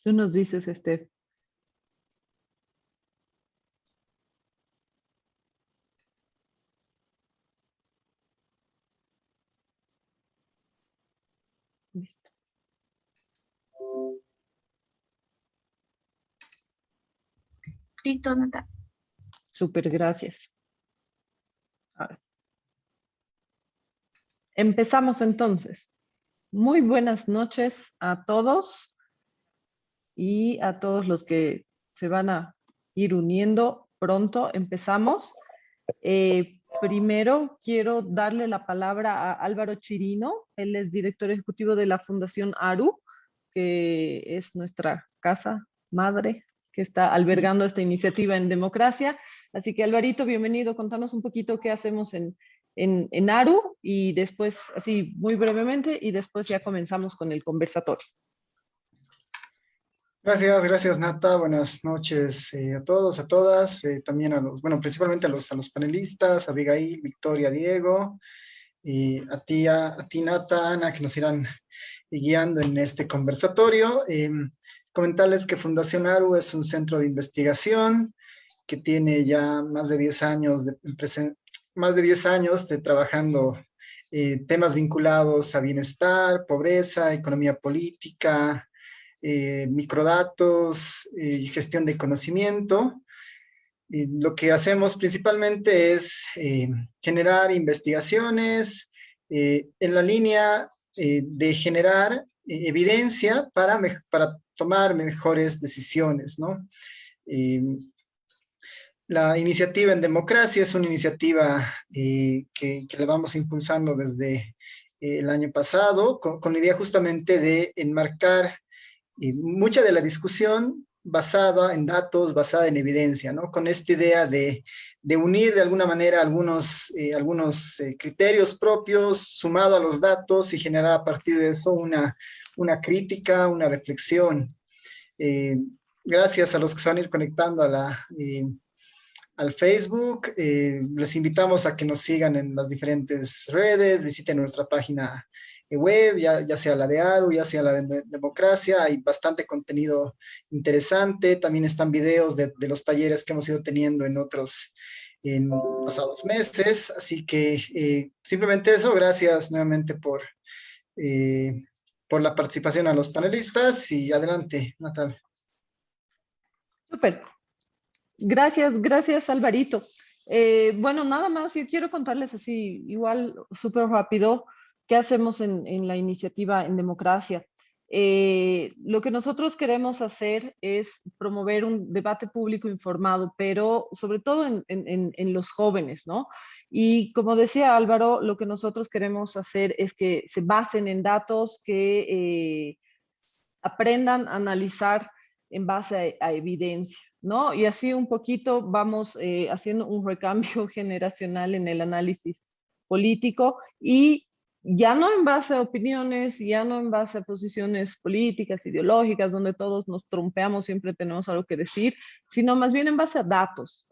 Tú nos dices, Listo. Listo, Nata. Súper, gracias. A ver. Empezamos entonces. Muy buenas noches a todos y a todos los que se van a ir uniendo pronto. Empezamos. Primero quiero darle la palabra a Álvaro Chirino. Él es director ejecutivo de la Fundación ARU, que es nuestra casa madre que está albergando esta iniciativa en democracia. Así que Alvarito, bienvenido. Contanos un poquito qué hacemos en ARU y después, así muy brevemente, y después ya comenzamos con el conversatorio. Gracias Nata, buenas noches a todos, a todas, también a los, bueno, principalmente a los panelistas, Abigail, Victoria, Diego, y a ti Nata, Ana, que nos irán guiando en este conversatorio. Comentarles que Fundación ARU es un centro de investigación que tiene ya más de 10 años de trabajando temas vinculados a bienestar, pobreza, economía política, microdatos y gestión de conocimiento. Lo que hacemos principalmente es generar investigaciones en la línea de generar evidencia para tomar mejores decisiones, ¿no? La iniciativa en democracia es una iniciativa que la vamos impulsando desde el año pasado con la idea justamente de enmarcar mucha de la discusión basada en datos, basada en evidencia, ¿no? Con esta idea de unir de alguna manera algunos criterios propios sumado a los datos y generar a partir de eso una crítica, una reflexión. Gracias a los que se van a ir conectando al Facebook. Les invitamos a que nos sigan en las diferentes redes, visiten nuestra página web, ya sea la de ARU, ya sea la de democracia. Hay bastante contenido interesante. También están videos de los talleres que hemos ido teniendo en pasados meses. Así que simplemente eso. Gracias nuevamente por la participación a los panelistas y adelante, Natal. Súper. Gracias Alvarito. Bueno, nada más, yo quiero contarles así, igual súper rápido, qué hacemos en la iniciativa en democracia. Lo que nosotros queremos hacer es promover un debate público informado, pero sobre todo en los jóvenes, ¿no? Y como decía Álvaro, lo que nosotros queremos hacer es que se basen en datos, que aprendan a analizar en base a evidencia, ¿no? Y así un poquito vamos haciendo un recambio generacional en el análisis político y ya no en base a opiniones, ya no en base a posiciones políticas, ideológicas, donde todos nos trompeamos, siempre tenemos algo que decir, sino más bien en base a datos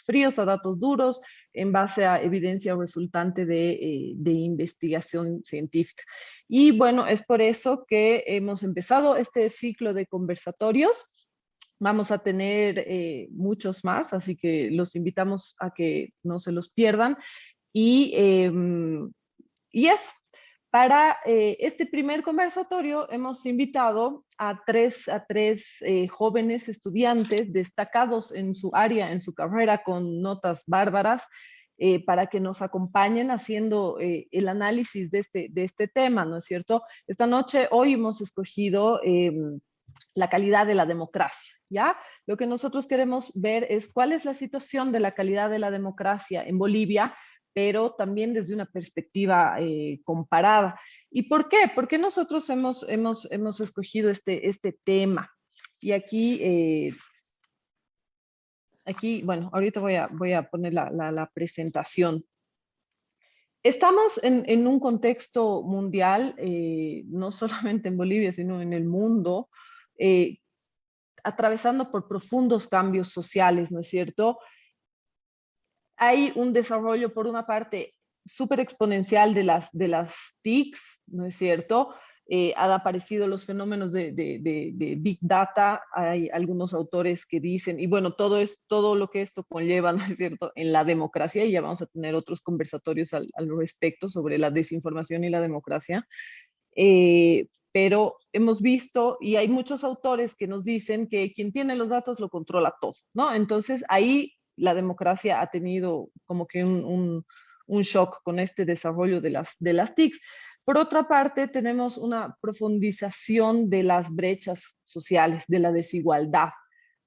fríos, a datos duros, en base a evidencia resultante de investigación científica. Y bueno, es por eso que hemos empezado este ciclo de conversatorios. Vamos a tener muchos más, así que los invitamos a que no se los pierdan. Y eso, para este primer conversatorio hemos invitado a tres jóvenes estudiantes destacados en su área, en su carrera, con notas bárbaras, para que nos acompañen haciendo el análisis de este tema, ¿no es cierto? Esta noche, hoy hemos escogido la calidad de la democracia, ¿ya? Lo que nosotros queremos ver es cuál es la situación de la calidad de la democracia en Bolivia, pero también desde una perspectiva comparada. ¿Y por qué? Porque nosotros hemos escogido este tema. Y aquí, bueno, ahorita voy a poner la presentación. Estamos en un contexto mundial, no solamente en Bolivia, sino en el mundo, atravesando por profundos cambios sociales, ¿no es cierto? Hay un desarrollo, por una parte, súper exponencial de las TICs, ¿no es cierto? Han aparecido los fenómenos de Big Data. Hay algunos autores que dicen, y bueno, todo lo que esto conlleva, ¿no es cierto?, en la democracia, y ya vamos a tener otros conversatorios al respecto sobre la desinformación y la democracia. Pero hemos visto, y hay muchos autores que nos dicen que quien tiene los datos lo controla todo, ¿no? Entonces ahí la democracia ha tenido como que un shock con este desarrollo de las TICs. Por otra parte, tenemos una profundización de las brechas sociales, de la desigualdad,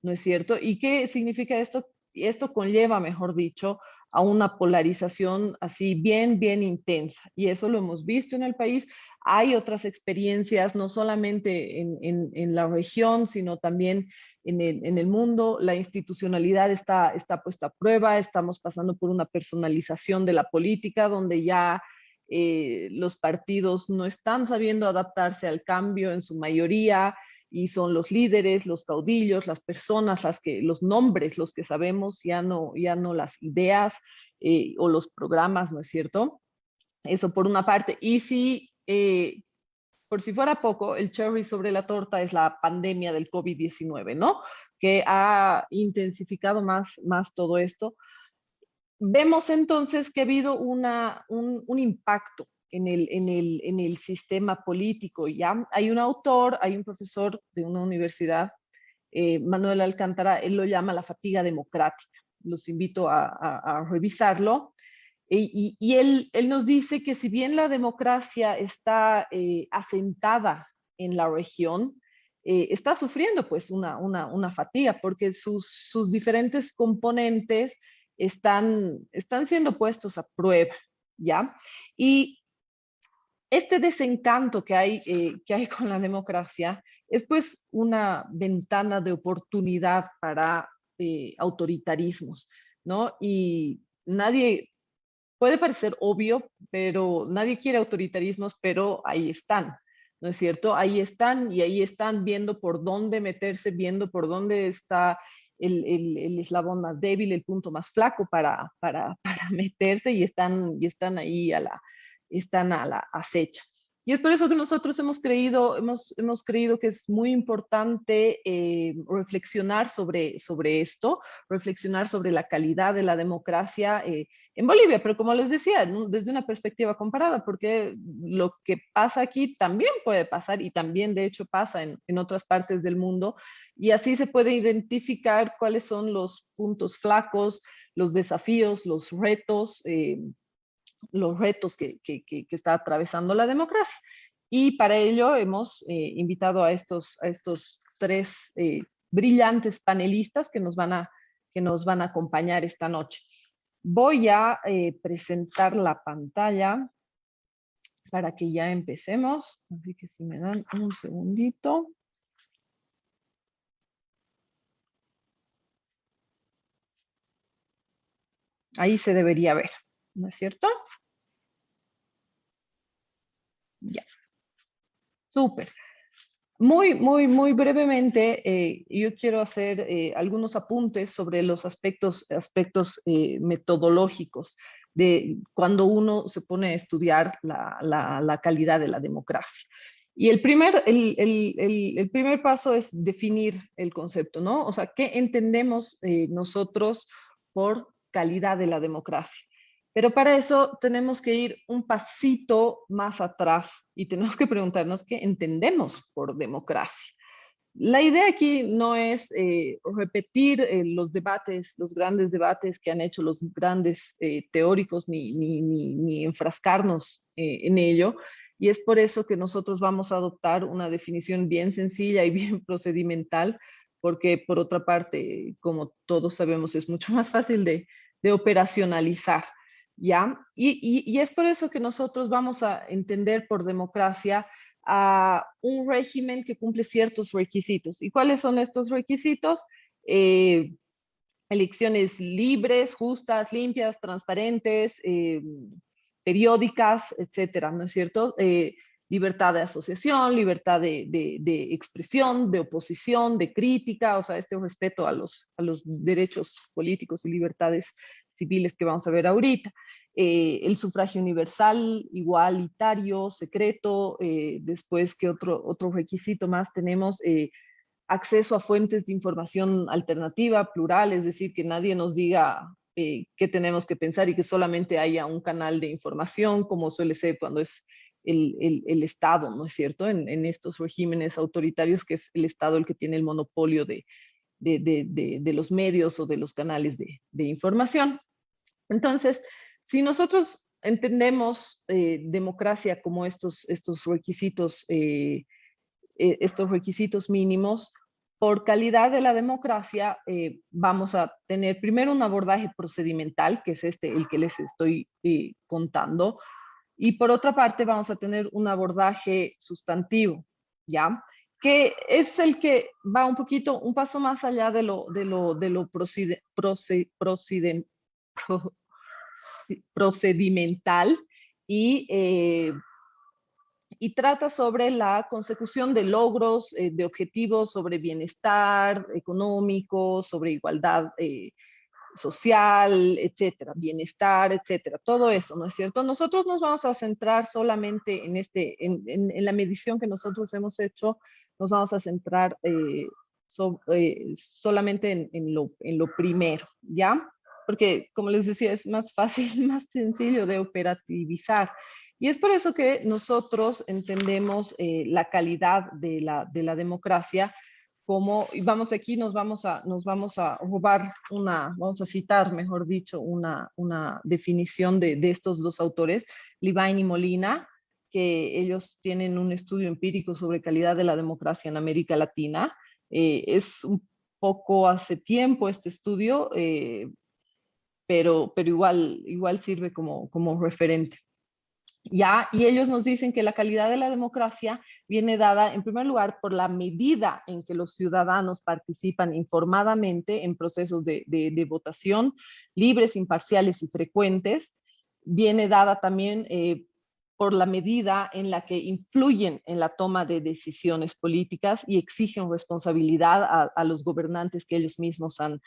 ¿no es cierto? ¿Y qué significa esto? Esto conlleva, mejor dicho, a una polarización así bien intensa. Y eso lo hemos visto en el país. Hay otras experiencias, no solamente en la región, sino también en el mundo. La institucionalidad está puesta a prueba. Estamos pasando por una personalización de la política, donde ya los partidos no están sabiendo adaptarse al cambio en su mayoría, y son los líderes, los caudillos, las personas, los nombres, los que sabemos, ya no las ideas o los programas, ¿no es cierto? Eso por una parte. Y si, por si fuera poco, el cherry sobre la torta es la pandemia del COVID-19, ¿no? Que ha intensificado más todo esto. Vemos entonces que ha habido un impacto en el sistema político. Ya hay un autor, hay un profesor de una universidad, Manuel Alcántara, él lo llama la fatiga democrática. Los invito a revisarlo. Y él nos dice que si bien la democracia está asentada en la región, está sufriendo pues una fatiga, porque sus diferentes componentes están siendo puestos a prueba, ¿ya? Y este desencanto que hay con la democracia es pues una ventana de oportunidad para autoritarismos, ¿no? Y nadie, puede parecer obvio, pero nadie quiere autoritarismos, pero ahí están, ¿no es cierto? Ahí están, y ahí están viendo por dónde meterse, viendo por dónde está el eslabón más débil, el punto más flaco para meterse, y están ahí están a la acecha. Y es por eso que nosotros hemos creído que es muy importante reflexionar sobre esto, reflexionar sobre la calidad de la democracia en Bolivia, pero como les decía, desde una perspectiva comparada, porque lo que pasa aquí también puede pasar, y también de hecho pasa en otras partes del mundo, y así se puede identificar cuáles son los puntos flacos, los desafíos, los retos que está atravesando la democracia. Y para ello hemos invitado a estos tres brillantes panelistas que nos van a acompañar esta noche. Voy a presentar la pantalla para que ya empecemos. Así que si me dan un segundito. Ahí se debería ver, ¿no es cierto? Ya. Súper. Muy brevemente, yo quiero hacer algunos apuntes sobre los aspectos metodológicos de cuando uno se pone a estudiar la calidad de la democracia. Y el primer paso es definir el concepto, ¿no? O sea, ¿qué entendemos nosotros por calidad de la democracia? Pero para eso tenemos que ir un pasito más atrás y tenemos que preguntarnos qué entendemos por democracia. La idea aquí no es repetir los debates, los grandes debates que han hecho los grandes teóricos, ni enfrascarnos en ello. Y es por eso que nosotros vamos a adoptar una definición bien sencilla y bien procedimental, porque por otra parte, como todos sabemos, es mucho más fácil de operacionalizar. ¿Ya? Y es por eso que nosotros vamos a entender por democracia a un régimen que cumple ciertos requisitos. ¿Y cuáles son estos requisitos? Elecciones libres, justas, limpias, transparentes, periódicas, etcétera, ¿no es cierto? libertad de asociación, libertad de expresión, de oposición, de crítica, o sea, este respeto a los derechos políticos y libertades civiles que vamos a ver ahorita. El sufragio universal, igualitario, secreto, después, ¿qué otro requisito más tenemos? Acceso a fuentes de información alternativa, plural, es decir, que nadie nos diga qué tenemos que pensar y que solamente haya un canal de información, como suele ser cuando es el Estado, ¿no es cierto? En estos regímenes autoritarios, que es el Estado el que tiene el monopolio de los medios o de los canales de información. Entonces, si nosotros entendemos democracia como estos requisitos mínimos, por calidad de la democracia vamos a tener primero un abordaje procedimental, que es el que les estoy contando, y por otra parte vamos a tener un abordaje sustantivo, ¿ya? Que es el que va un paso más allá de lo procedimental y trata sobre la consecución de logros, de objetivos sobre bienestar económico, sobre igualdad social, etcétera, bienestar, etcétera, todo eso, ¿no es cierto? Nosotros nos vamos a centrar solamente en la medición que nosotros hemos hecho, nos vamos a centrar solamente en lo primero, ¿ya? Porque, como les decía, es más fácil, más sencillo de operativizar. Y es por eso que nosotros entendemos la calidad de la democracia como, y vamos aquí, nos vamos a robar vamos a citar, mejor dicho, una definición de estos dos autores, Levine y Molina, que ellos tienen un estudio empírico sobre calidad de la democracia en América Latina. Es un poco hace tiempo este estudio, pero igual sirve como referente. ¿Ya? Y ellos nos dicen que la calidad de la democracia viene dada, en primer lugar, por la medida en que los ciudadanos participan informadamente en procesos de votación, libres, imparciales y frecuentes. Viene dada también por la medida en la que influyen en la toma de decisiones políticas y exigen responsabilidad a los gobernantes que ellos mismos han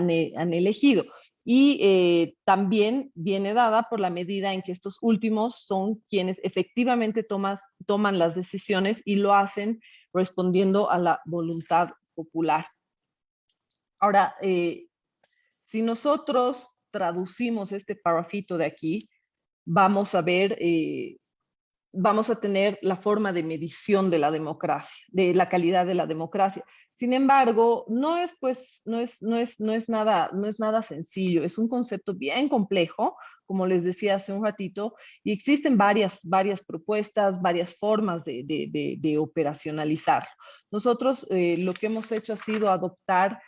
elegido. Y también viene dada por la medida en que estos últimos son quienes efectivamente toman las decisiones y lo hacen respondiendo a la voluntad popular. Ahora, si nosotros traducimos este parrafito de aquí, vamos a ver, vamos a tener la forma de medición de la democracia, de la calidad de la democracia. Sin embargo, no es nada sencillo, es un concepto bien complejo, como les decía hace un ratito, y existen varias propuestas, varias formas de operacionalizarlo. Nosotros lo que hemos hecho ha sido adoptar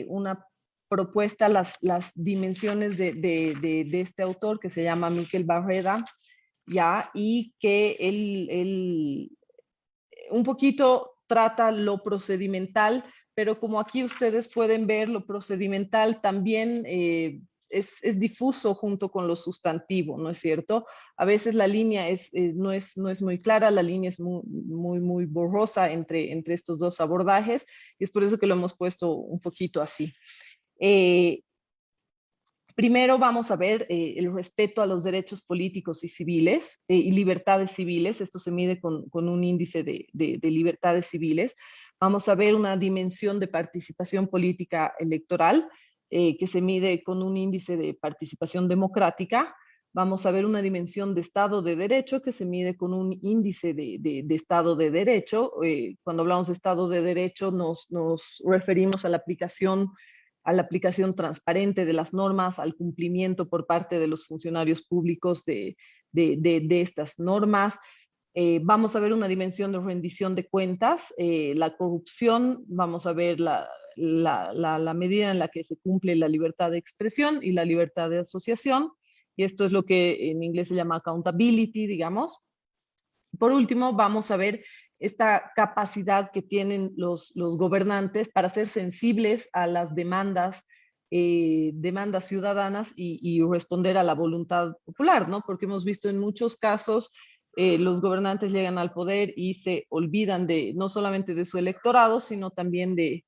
una propuesta, las dimensiones de este autor que se llama Miquel Barreda, ¿ya? Y que él un poquito trata lo procedimental, pero como aquí ustedes pueden ver, lo procedimental también es difuso junto con lo sustantivo, ¿no es cierto? A veces la línea no es muy clara, la línea es muy borrosa entre estos dos abordajes, y es por eso que lo hemos puesto un poquito así. Primero vamos a ver el respeto a los derechos políticos y civiles y libertades civiles. Esto se mide con un índice de libertades civiles. Vamos a ver una dimensión de participación política electoral que se mide con un índice de participación democrática. Vamos a ver una dimensión de Estado de Derecho que se mide con un índice de Estado de Derecho. Cuando hablamos de Estado de Derecho nos referimos a la aplicación transparente de las normas, al cumplimiento por parte de los funcionarios públicos de estas normas. Vamos a ver una dimensión de rendición de cuentas, la corrupción, vamos a ver la medida en la que se cumple la libertad de expresión y la libertad de asociación, y esto es lo que en inglés se llama accountability, digamos. Por último, vamos a ver esta capacidad que tienen los gobernantes para ser sensibles a las demandas ciudadanas y responder a la voluntad popular, ¿no? Porque hemos visto en muchos casos los gobernantes llegan al poder y se olvidan no solamente de su electorado, sino también de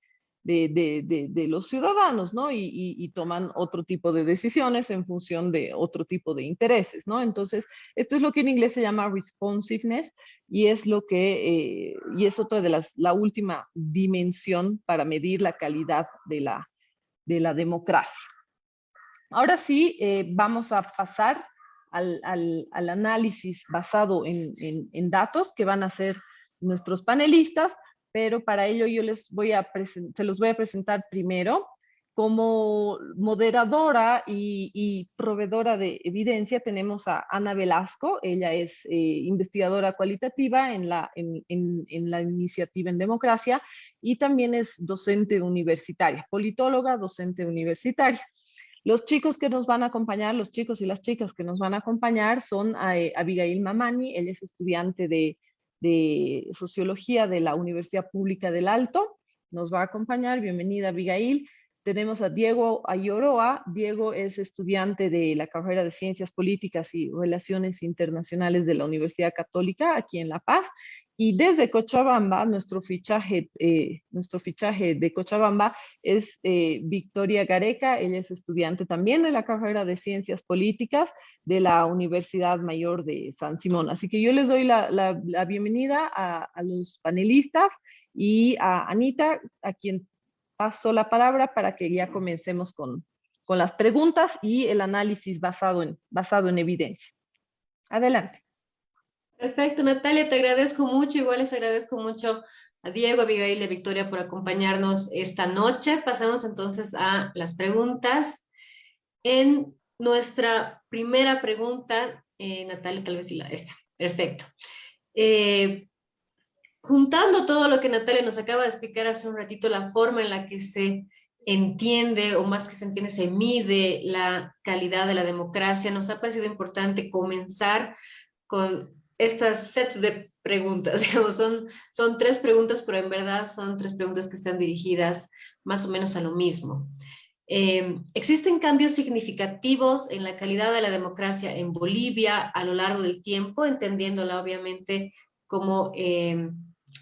los ciudadanos, ¿no? Y toman otro tipo de decisiones en función de otro tipo de intereses, ¿no? Entonces, esto es lo que en inglés se llama responsiveness y es y es otra de la última dimensión para medir la calidad de la democracia. Ahora sí, vamos a pasar al análisis basado en datos que van a hacer nuestros panelistas, pero para ello yo se los voy a presentar primero. Como moderadora y proveedora de evidencia tenemos a Ana Velasco. Ella es investigadora cualitativa en la iniciativa en democracia y también es docente universitaria, politóloga, docente universitaria. Los chicos que nos van a acompañar, los chicos y las chicas que nos van a acompañar son Abigail Mamani. Ella es estudiante de Sociología de la Universidad Pública del Alto. Nos va a acompañar. Bienvenida, Abigail. Tenemos a Diego Ayoroa. Diego es estudiante de la carrera de Ciencias Políticas y Relaciones Internacionales de la Universidad Católica, aquí en La Paz. Y desde Cochabamba, nuestro fichaje de Cochabamba es Victoria Gareca. Ella es estudiante también de la carrera de Ciencias Políticas de la Universidad Mayor de San Simón. Así que yo les doy la bienvenida a los panelistas y a Anita, a quien paso la palabra para que ya comencemos con las preguntas y el análisis basado en evidencia. Adelante. Perfecto, Natalia, te agradezco mucho. Igual les agradezco mucho a Diego, a Abigail y a Victoria por acompañarnos esta noche. Pasamos entonces a las preguntas. En nuestra primera pregunta, Natalia, tal vez esta. Perfecto. Juntando todo lo que Natalia nos acaba de explicar hace un ratito, la forma en la que se entiende, o más que se entiende, se mide la calidad de la democracia, nos ha parecido importante comenzar con estas sets de preguntas. Digamos, son 3 preguntas, pero en verdad son 3 preguntas que están dirigidas más o menos a lo mismo. ¿Existen cambios significativos en la calidad de la democracia en Bolivia a lo largo del tiempo, entendiéndola obviamente como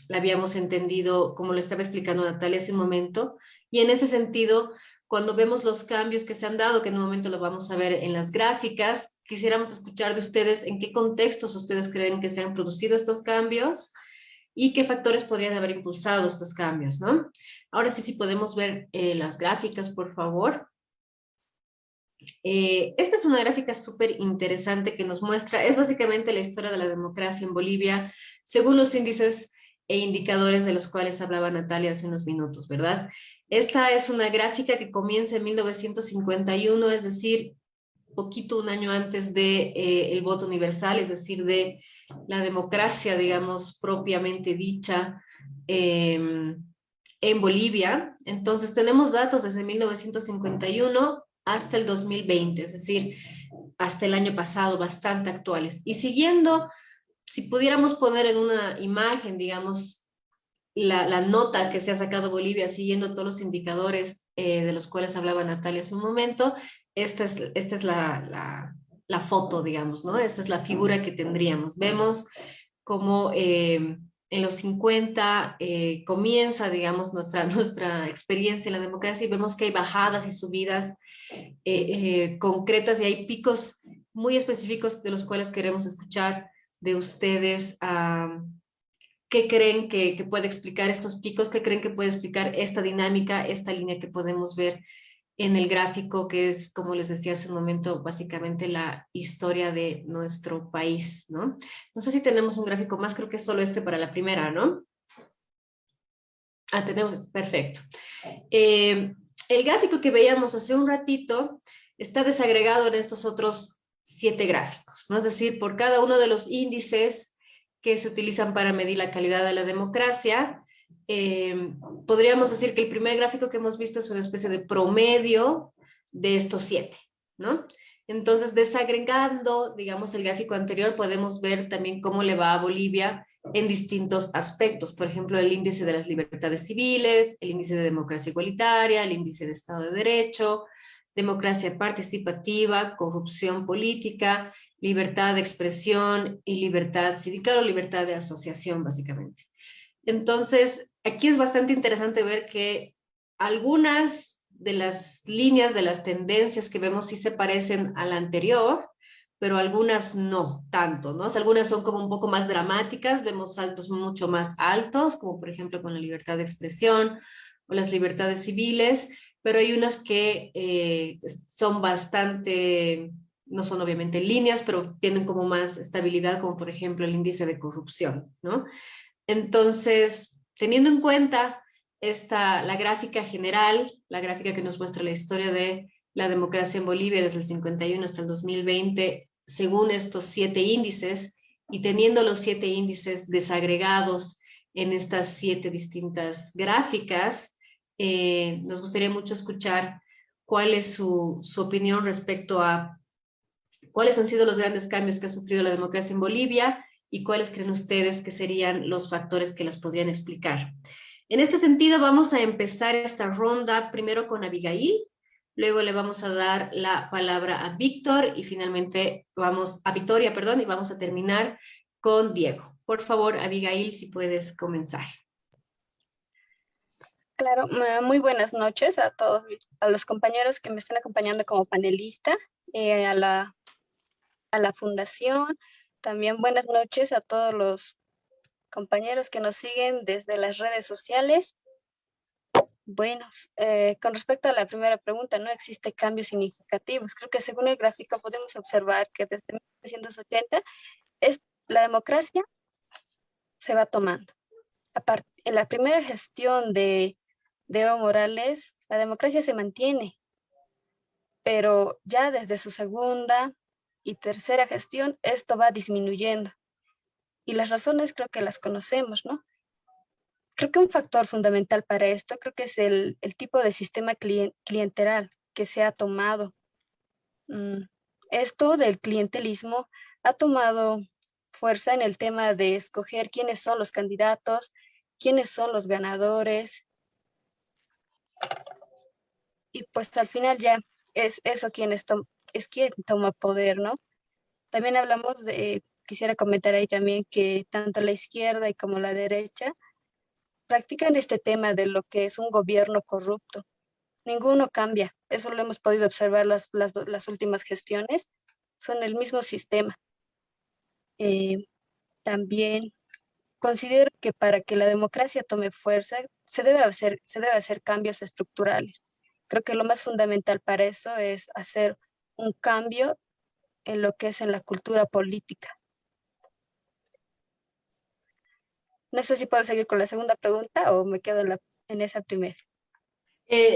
la habíamos entendido, como lo estaba explicando Natalia hace un momento? Y en ese sentido, cuando vemos los cambios que se han dado, que en un momento lo vamos a ver en las gráficas, quisiéramos escuchar de ustedes en qué contextos ustedes creen que se han producido estos cambios y qué factores podrían haber impulsado estos cambios, ¿no? Ahora sí podemos ver las gráficas, por favor. Esta es una gráfica súper interesante que nos muestra, es básicamente la historia de la democracia en Bolivia, según los índices e indicadores de los cuales hablaba Natalia hace unos minutos, ¿verdad? Esta es una gráfica que comienza en 1951, es decir, poquito un año antes de el voto universal, es decir, de la democracia, digamos, propiamente dicha en Bolivia. Entonces, tenemos datos desde 1951 hasta el 2020, es decir, hasta el año pasado, bastante actuales. Y siguiendo, si pudiéramos poner en una imagen, digamos, la nota que se ha sacado Bolivia, siguiendo todos los indicadores de los cuales hablaba Natalia hace un momento, esta es la foto, digamos, ¿no? Esta es la figura que tendríamos. Vemos cómo en los 50 comienza, digamos, nuestra experiencia en la democracia, y vemos que hay bajadas y subidas concretas, y hay picos muy específicos de los cuales queremos escuchar de ustedes. ¿Qué creen que puede explicar estos picos? ¿Qué creen que puede explicar esta dinámica, esta línea que podemos ver en el gráfico, que es, como les decía hace un momento, básicamente la historia de nuestro país, ¿no? No sé si tenemos un gráfico más, creo que es solo este para la primera, ¿no? Tenemos este, perfecto. El gráfico que veíamos hace un ratito está desagregado en estos otros 7 gráficos, ¿no? Es decir, por cada uno de los índices que se utilizan para medir la calidad de la democracia, podríamos decir que el primer gráfico que hemos visto es una especie de promedio de estos 7, ¿no? Entonces, desagregando, digamos, el gráfico anterior, podemos ver también cómo le va a Bolivia en distintos aspectos. Por ejemplo, el índice de las libertades civiles, el índice de democracia igualitaria, el índice de Estado de Derecho, democracia participativa, corrupción política libertad de expresión y libertad sindical o libertad de asociación, básicamente. Entonces, aquí es bastante interesante ver que algunas de las líneas, de las tendencias que vemos sí se parecen a la anterior, pero algunas no tanto, ¿no? O sea, algunas son como un poco más dramáticas, vemos saltos mucho más altos, como por ejemplo con la libertad de expresión o las libertades civiles, pero hay unas que son bastante, no son obviamente líneas, pero tienen como más estabilidad, como por ejemplo el índice de corrupción, ¿no? Entonces, teniendo en cuenta la gráfica general, la gráfica que nos muestra la historia de la democracia en Bolivia desde el 51 hasta el 2020, según estos 7 índices, y teniendo los 7 índices desagregados en estas 7 distintas gráficas, nos gustaría mucho escuchar cuál es su opinión respecto a cuáles han sido los grandes cambios que ha sufrido la democracia en Bolivia y cuáles creen ustedes que serían los factores que las podrían explicar. En este sentido, vamos a empezar esta ronda primero con Abigail, luego le vamos a dar la palabra a Víctor y finalmente a Victoria, perdón, y vamos a terminar con Diego. Por favor, Abigail, si puedes comenzar. Claro, muy buenas noches a todos, a los compañeros que me están acompañando como panelista, a la fundación. También buenas noches a todos los compañeros que nos siguen desde las redes sociales. Bueno, con respecto a la primera pregunta, no existe cambios significativos. Creo que según el gráfico podemos observar que desde 1980 la democracia se va tomando. En la primera gestión de Evo Morales, la democracia se mantiene, pero ya desde su segunda y tercera gestión, esto va disminuyendo. Y las razones creo que las conocemos, ¿no? Creo que un factor fundamental para esto, creo que es el tipo de sistema clientelar que se ha tomado. Esto del clientelismo ha tomado fuerza en el tema de escoger quiénes son los candidatos, quiénes son los ganadores. Y pues al final ya es eso quien toma poder, ¿no? También quisiera comentar ahí también que tanto la izquierda y como la derecha practican este tema de lo que es un gobierno corrupto. Ninguno cambia, eso lo hemos podido observar las últimas gestiones, son el mismo sistema. También considero que para que la democracia tome fuerza, se debe hacer cambios estructurales. Creo que lo más fundamental para eso es hacer un cambio en lo que es en la cultura política. No sé si puedo seguir con la segunda pregunta o me quedo en esa primera.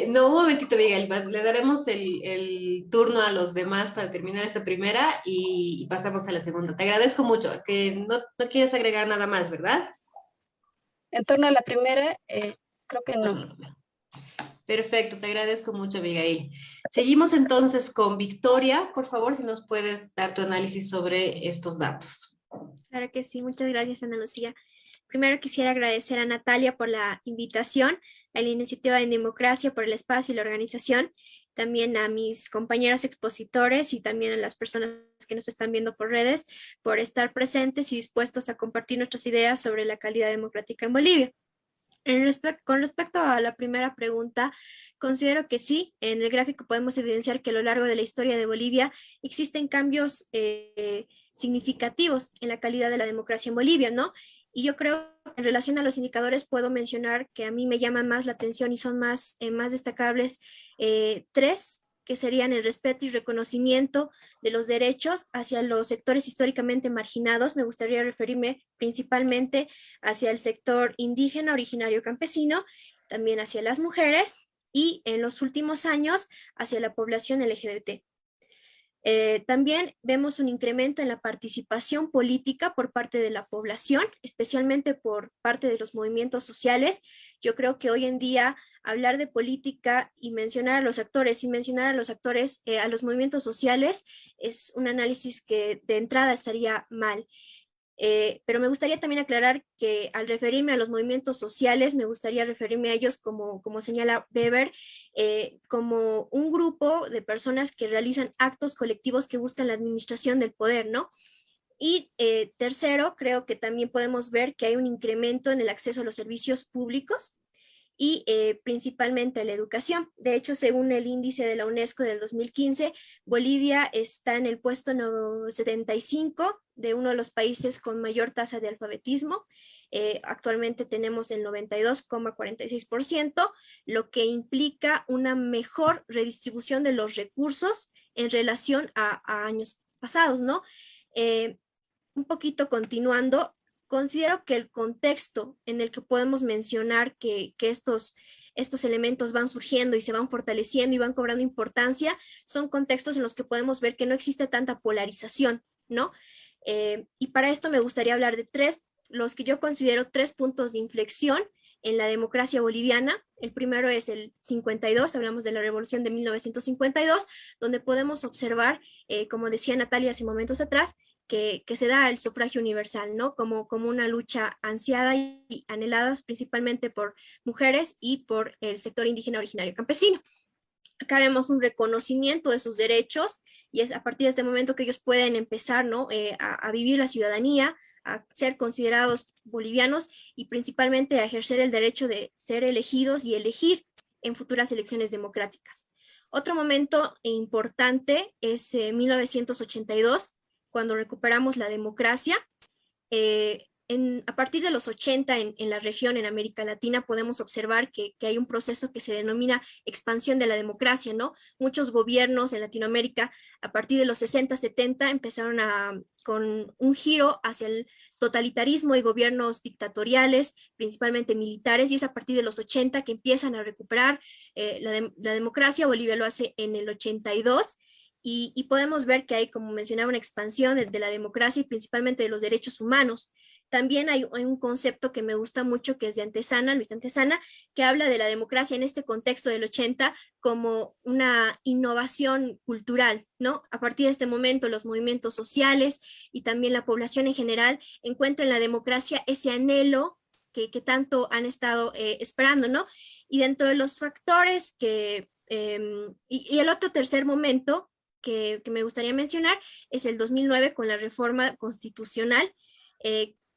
No, un momentito, Miguel, le daremos el turno a los demás para terminar esta primera y pasamos a la segunda. Te agradezco mucho, que no quieres agregar nada más, ¿verdad? En torno a la primera, creo que no. Perfecto, te agradezco mucho, Abigail. Seguimos entonces con Victoria. Por favor, si nos puedes dar tu análisis sobre estos datos. Claro que sí, muchas gracias, Ana Lucía. Primero quisiera agradecer a Natalia por la invitación, a la Iniciativa en Democracia por el espacio y la organización, también a mis compañeros expositores y también a las personas que nos están viendo por redes por estar presentes y dispuestos a compartir nuestras ideas sobre la calidad democrática en Bolivia. Con respecto a la primera pregunta, considero que sí, en el gráfico podemos evidenciar que a lo largo de la historia de Bolivia existen cambios significativos en la calidad de la democracia en Bolivia, ¿no? Y yo creo que en relación a los indicadores puedo mencionar que a mí me llaman más la atención y son más destacables 3, que serían el respeto y reconocimiento de los derechos hacia los sectores históricamente marginados. Me gustaría referirme principalmente hacia el sector indígena, originario campesino, también hacia las mujeres y en los últimos años hacia la población LGBT. También vemos un incremento en la participación política por parte de la población, especialmente por parte de los movimientos sociales. Yo creo que hoy en día hablar de política y mencionar a los actores, a los movimientos sociales, es un análisis que de entrada estaría mal. Pero me gustaría también aclarar que al referirme a los movimientos sociales, me gustaría referirme a ellos como señala Weber, como un grupo de personas que realizan actos colectivos que buscan la administración del poder, ¿no? Y tercero, creo que también podemos ver que hay un incremento en el acceso a los servicios públicos y principalmente la educación. De hecho, según el índice de la UNESCO del 2015, Bolivia está en el puesto 75 de uno de los países con mayor tasa de alfabetismo. Actualmente tenemos el 92,46%, lo que implica una mejor redistribución de los recursos en relación a años pasados, ¿no? Un poquito continuando, considero que el contexto en el que podemos mencionar que estos elementos van surgiendo y se van fortaleciendo y van cobrando importancia, son contextos en los que podemos ver que no existe tanta polarización, ¿no? Y para esto me gustaría hablar de los que yo considero 3 puntos de inflexión en la democracia boliviana. El primero es el 52, hablamos de la revolución de 1952, donde podemos observar, como decía Natalia hace momentos atrás, que se da el sufragio universal, ¿no? Como una lucha ansiada y anhelada principalmente por mujeres y por el sector indígena originario campesino. Acá vemos un reconocimiento de sus derechos y es a partir de este momento que ellos pueden empezar, ¿no? A vivir la ciudadanía, a ser considerados bolivianos y principalmente a ejercer el derecho de ser elegidos y elegir en futuras elecciones democráticas. Otro momento importante es 1982, cuando recuperamos la democracia. A partir de los 80 en la región, en América Latina, podemos observar que hay un proceso que se denomina expansión de la democracia, ¿no? Muchos gobiernos en Latinoamérica, a partir de los 60, 70, empezaron con un giro hacia el totalitarismo y gobiernos dictatoriales, principalmente militares, y es a partir de los 80 que empiezan a recuperar la democracia. Bolivia lo hace en el 82, y podemos ver que hay, como mencionaba, una expansión de la democracia y principalmente de los derechos humanos. También hay un concepto que me gusta mucho, que es de Antezana, Luis Antezana, que habla de la democracia en este contexto del 80 como una innovación cultural, ¿no? A partir de este momento, los movimientos sociales y también la población en general encuentran en la democracia ese anhelo que tanto han estado esperando, ¿no? Y dentro de los factores y el otro tercer momento que me gustaría mencionar es el 2009 con la reforma constitucional,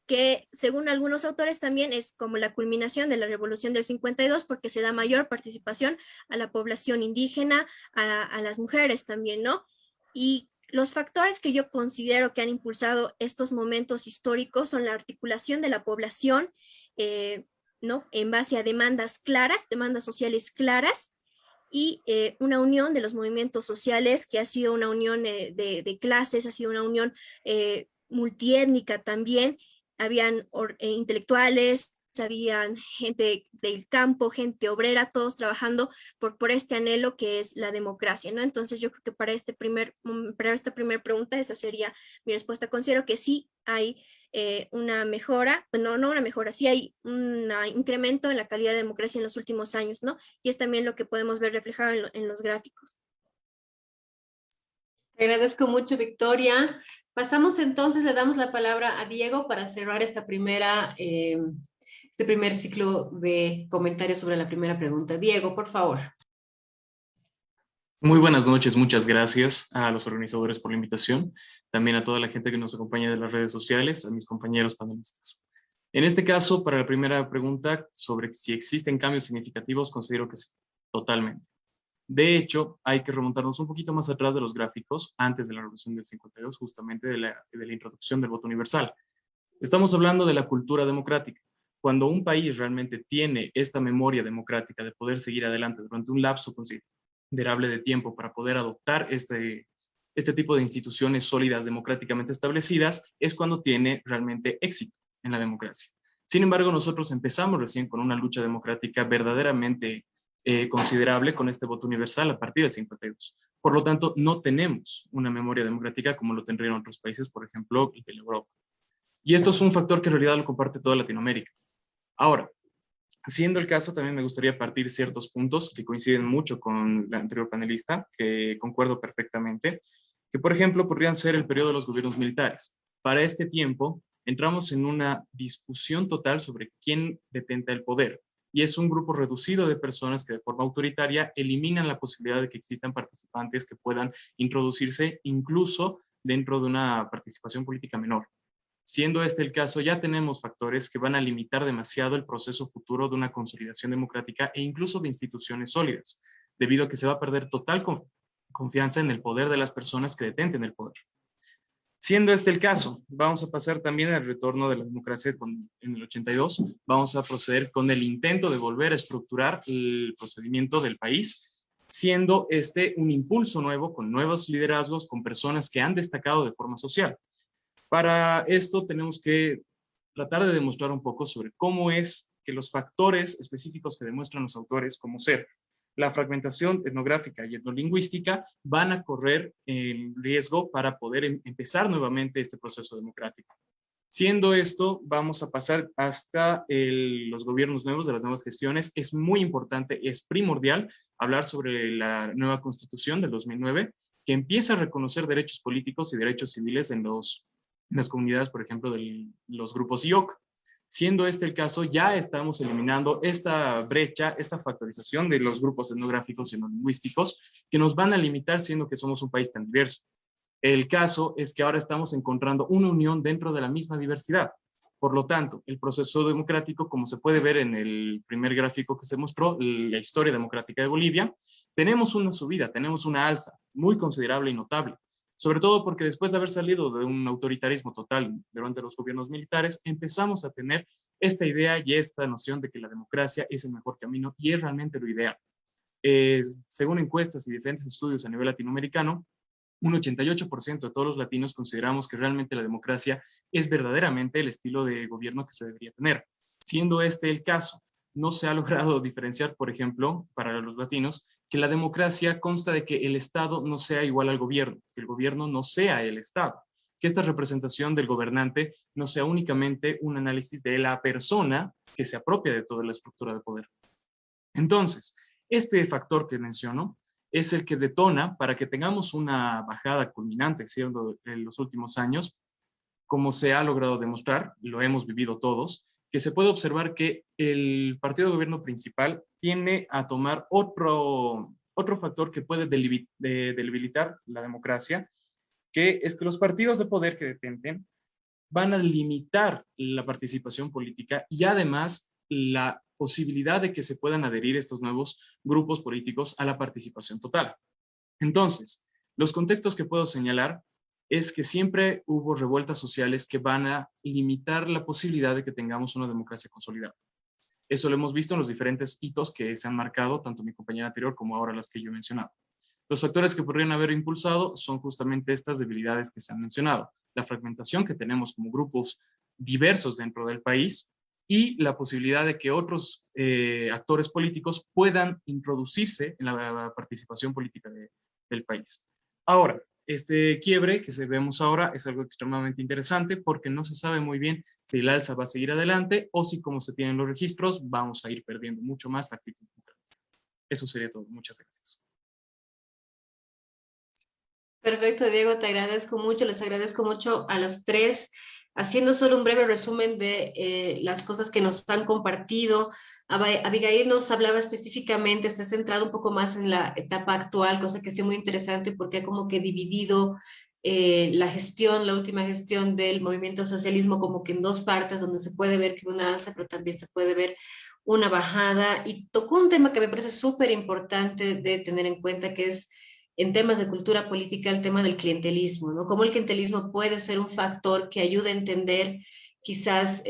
que según algunos autores también es como la culminación de la revolución del 52, porque se da mayor participación a la población indígena, a las mujeres también, ¿no? Y los factores que yo considero que han impulsado estos momentos históricos son la articulación de la población, ¿no? En base a demandas claras, demandas sociales claras, y una unión de los movimientos sociales, que ha sido una unión de clases, ha sido una unión multiétnica también. Habían intelectuales, habían gente del campo, gente obrera, todos trabajando por este anhelo que es la democracia, ¿no? Entonces yo creo que para esta primera pregunta, esa sería mi respuesta. Considero que sí hay una mejora, no una mejora, sí hay un incremento en la calidad de democracia en los últimos años, ¿no? Y es también lo que podemos ver reflejado en los gráficos. Te agradezco mucho, Victoria. Pasamos entonces, le damos la palabra a Diego para cerrar este primer ciclo de comentarios sobre la primera pregunta. Diego, por favor. Muy buenas noches, muchas gracias a los organizadores por la invitación, también a toda la gente que nos acompaña de las redes sociales, a mis compañeros panelistas. En este caso, para la primera pregunta sobre si existen cambios significativos, considero que sí, totalmente. De hecho, hay que remontarnos un poquito más atrás de los gráficos, antes de la revolución del 52, justamente de la introducción del voto universal. Estamos hablando de la cultura democrática. Cuando un país realmente tiene esta memoria democrática de poder seguir adelante durante un lapso considerable de tiempo para poder adoptar este tipo de instituciones sólidas democráticamente establecidas, es cuando tiene realmente éxito en la democracia. Sin embargo, nosotros empezamos recién con una lucha democrática verdaderamente considerable con este voto universal a partir del 52. Por lo tanto, no tenemos una memoria democrática como lo tendrían otros países, por ejemplo, de Europa. Y esto es un factor que en realidad lo comparte toda Latinoamérica. Ahora, siendo el caso, también me gustaría partir ciertos puntos que coinciden mucho con la anterior panelista, que concuerdo perfectamente, que por ejemplo podrían ser el periodo de los gobiernos militares. Para este tiempo, entramos en una discusión total sobre quién detenta el poder. Y es un grupo reducido de personas que de forma autoritaria eliminan la posibilidad de que existan participantes que puedan introducirse incluso dentro de una participación política menor. Siendo este el caso, ya tenemos factores que van a limitar demasiado el proceso futuro de una consolidación democrática e incluso de instituciones sólidas, debido a que se va a perder total confianza en el poder de las personas que detenten el poder. Siendo este el caso, vamos a pasar también al retorno de la democracia en el 82. Vamos a proceder con el intento de volver a estructurar el procedimiento del país, siendo este un impulso nuevo, con nuevos liderazgos, con personas que han destacado de forma social. Para esto tenemos que tratar de demostrar un poco sobre cómo es que los factores específicos que demuestran los autores, como ser la fragmentación etnográfica y etnolingüística, van a correr el riesgo para poder empezar nuevamente este proceso democrático. Siendo esto, vamos a pasar hasta los gobiernos nuevos, de las nuevas gestiones. Es muy importante, es primordial hablar sobre la nueva Constitución del 2009, que empieza a reconocer derechos políticos y derechos civiles en las comunidades, por ejemplo, de los grupos IOC. Siendo este el caso, ya estamos eliminando esta brecha, esta factorización de los grupos etnográficos y etnolingüísticos que nos van a limitar siendo que somos un país tan diverso. El caso es que ahora estamos encontrando una unión dentro de la misma diversidad. Por lo tanto, el proceso democrático, como se puede ver en el primer gráfico que se mostró, la historia democrática de Bolivia, tenemos una subida, tenemos una alza muy considerable y notable. Sobre todo porque después de haber salido de un autoritarismo total durante los gobiernos militares, empezamos a tener esta idea y esta noción de que la democracia es el mejor camino y es realmente lo ideal. Según encuestas y diferentes estudios a nivel latinoamericano, un 88% de todos los latinos consideramos que realmente la democracia es verdaderamente el estilo de gobierno que se debería tener. Siendo este el caso, no se ha logrado diferenciar, por ejemplo, para los latinos, que la democracia consta de que el Estado no sea igual al gobierno, que el gobierno no sea el Estado, que esta representación del gobernante no sea únicamente un análisis de la persona que se apropia de toda la estructura de poder. Entonces, este factor que menciono es el que detona para que tengamos una bajada culminante, siendo en los últimos años, como se ha logrado demostrar, lo hemos vivido todos, que se puede observar que el partido de gobierno principal tiende a tomar otro factor que puede debilitar la democracia, que es que los partidos de poder que detenten van a limitar la participación política y además la posibilidad de que se puedan adherir estos nuevos grupos políticos a la participación total. Entonces, los contextos que puedo señalar es que siempre hubo revueltas sociales que van a limitar la posibilidad de que tengamos una democracia consolidada. Eso lo hemos visto en los diferentes hitos que se han marcado, tanto mi compañera anterior como ahora las que yo he mencionado. Los factores que podrían haber impulsado son justamente estas debilidades que se han mencionado, la fragmentación que tenemos como grupos diversos dentro del país y la posibilidad de que otros actores políticos puedan introducirse en la participación política del país. Ahora, este quiebre que vemos ahora es algo extremadamente interesante porque no se sabe muy bien si el alza va a seguir adelante o si, como se tienen los registros, vamos a ir perdiendo mucho más la actitud democrática. Eso sería todo. Muchas gracias. Perfecto, Diego, te agradezco mucho, les agradezco mucho a los tres. Haciendo solo un breve resumen de las cosas que nos han compartido, Abigail nos hablaba específicamente, se ha centrado un poco más en la etapa actual, cosa que ha sido muy interesante porque ha como que dividido la última gestión del movimiento socialismo como que en dos partes, donde se puede ver que una alza, pero también se puede ver una bajada, y tocó un tema que me parece súper importante de tener en cuenta, que es en temas de cultura política el tema del clientelismo, ¿no? Cómo el clientelismo puede ser un factor que ayude a entender quizás,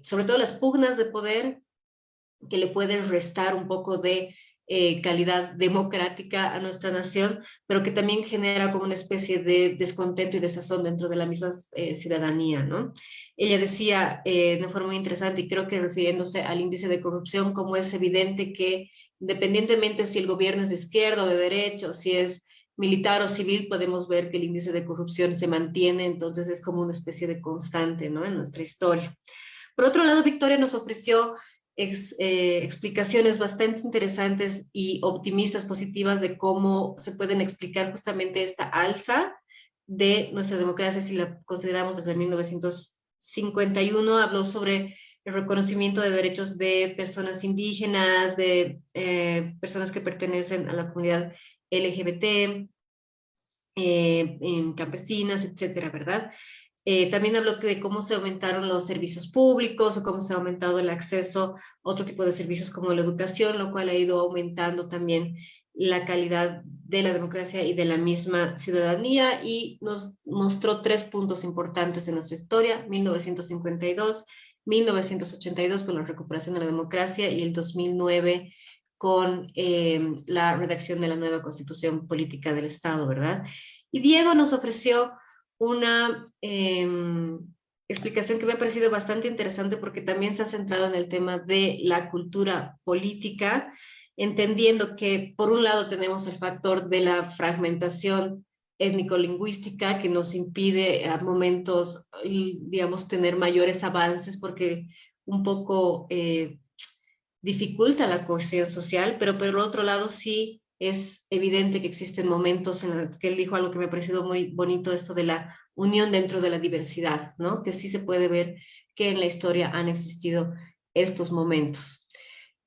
sobre todo las pugnas de poder, que le pueden restar un poco de calidad democrática a nuestra nación, pero que también genera como una especie de descontento y desazón dentro de la misma ciudadanía, ¿no? Ella decía de una forma muy interesante, y creo que refiriéndose al índice de corrupción, como es evidente que independientemente si el gobierno es de izquierda o de derecha, o si es militar o civil, podemos ver que el índice de corrupción se mantiene, entonces es como una especie de constante, ¿no?, en nuestra historia. Por otro lado, Victoria nos ofreció explicaciones bastante interesantes y optimistas, positivas, de cómo se pueden explicar justamente esta alza de nuestra democracia si la consideramos desde 1900 51 habló sobre el reconocimiento de derechos de personas indígenas, de personas que pertenecen a la comunidad LGBT, campesinas, etcétera, ¿verdad? También habló de cómo se aumentaron los servicios públicos o cómo se ha aumentado el acceso a otro tipo de servicios como la educación, lo cual ha ido aumentando también la calidad de la democracia y de la misma ciudadanía, y nos mostró 3 puntos importantes en nuestra historia: 1952, 1982 con la recuperación de la democracia y el 2009 con la redacción de la nueva Constitución Política del Estado, ¿verdad? Y Diego nos ofreció una explicación que me ha parecido bastante interesante, porque también se ha centrado en el tema de la cultura política, entendiendo que por un lado tenemos el factor de la fragmentación étnico-lingüística que nos impide a momentos, digamos, tener mayores avances, porque un poco dificulta la cohesión social, pero por otro lado sí es evidente que existen momentos en los que él dijo algo que me ha parecido muy bonito, esto de la unión dentro de la diversidad, ¿no? Que sí se puede ver que en la historia han existido estos momentos.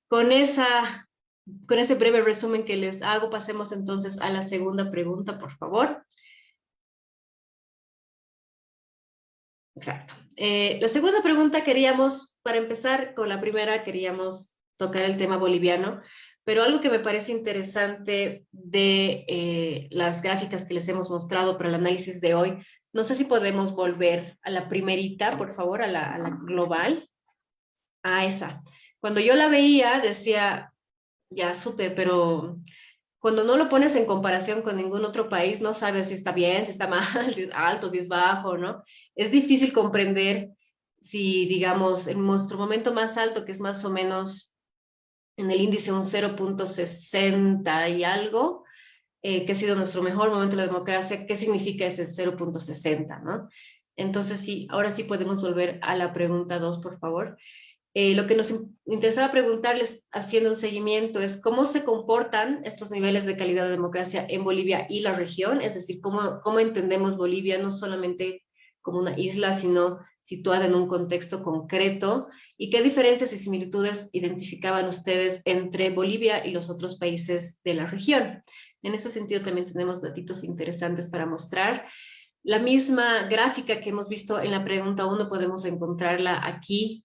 Con ese breve resumen que les hago, pasemos entonces a la segunda pregunta, por favor. Exacto. La segunda pregunta para empezar con la primera, queríamos tocar el tema boliviano, pero algo que me parece interesante de las gráficas que les hemos mostrado para el análisis de hoy, no sé si podemos volver a la primerita, por favor, a la global, a esa. Cuando yo la veía, decía, ya súper, pero cuando no lo pones en comparación con ningún otro país, no sabes si está bien, si está mal, si es alto, si es bajo, ¿no? Es difícil comprender si, digamos, en nuestro momento más alto, que es más o menos en el índice un 0.60 y algo, que ha sido nuestro mejor momento de la democracia, ¿qué significa ese 0.60, ¿no? Entonces, sí, ahora sí podemos volver a la pregunta 2, por favor. Lo que nos interesaba preguntarles, haciendo un seguimiento, es cómo se comportan estos niveles de calidad de democracia en Bolivia y la región, es decir, cómo entendemos Bolivia no solamente como una isla, sino situada en un contexto concreto, y qué diferencias y similitudes identificaban ustedes entre Bolivia y los otros países de la región. En ese sentido también tenemos datitos interesantes para mostrar. La misma gráfica que hemos visto en la pregunta 1 podemos encontrarla aquí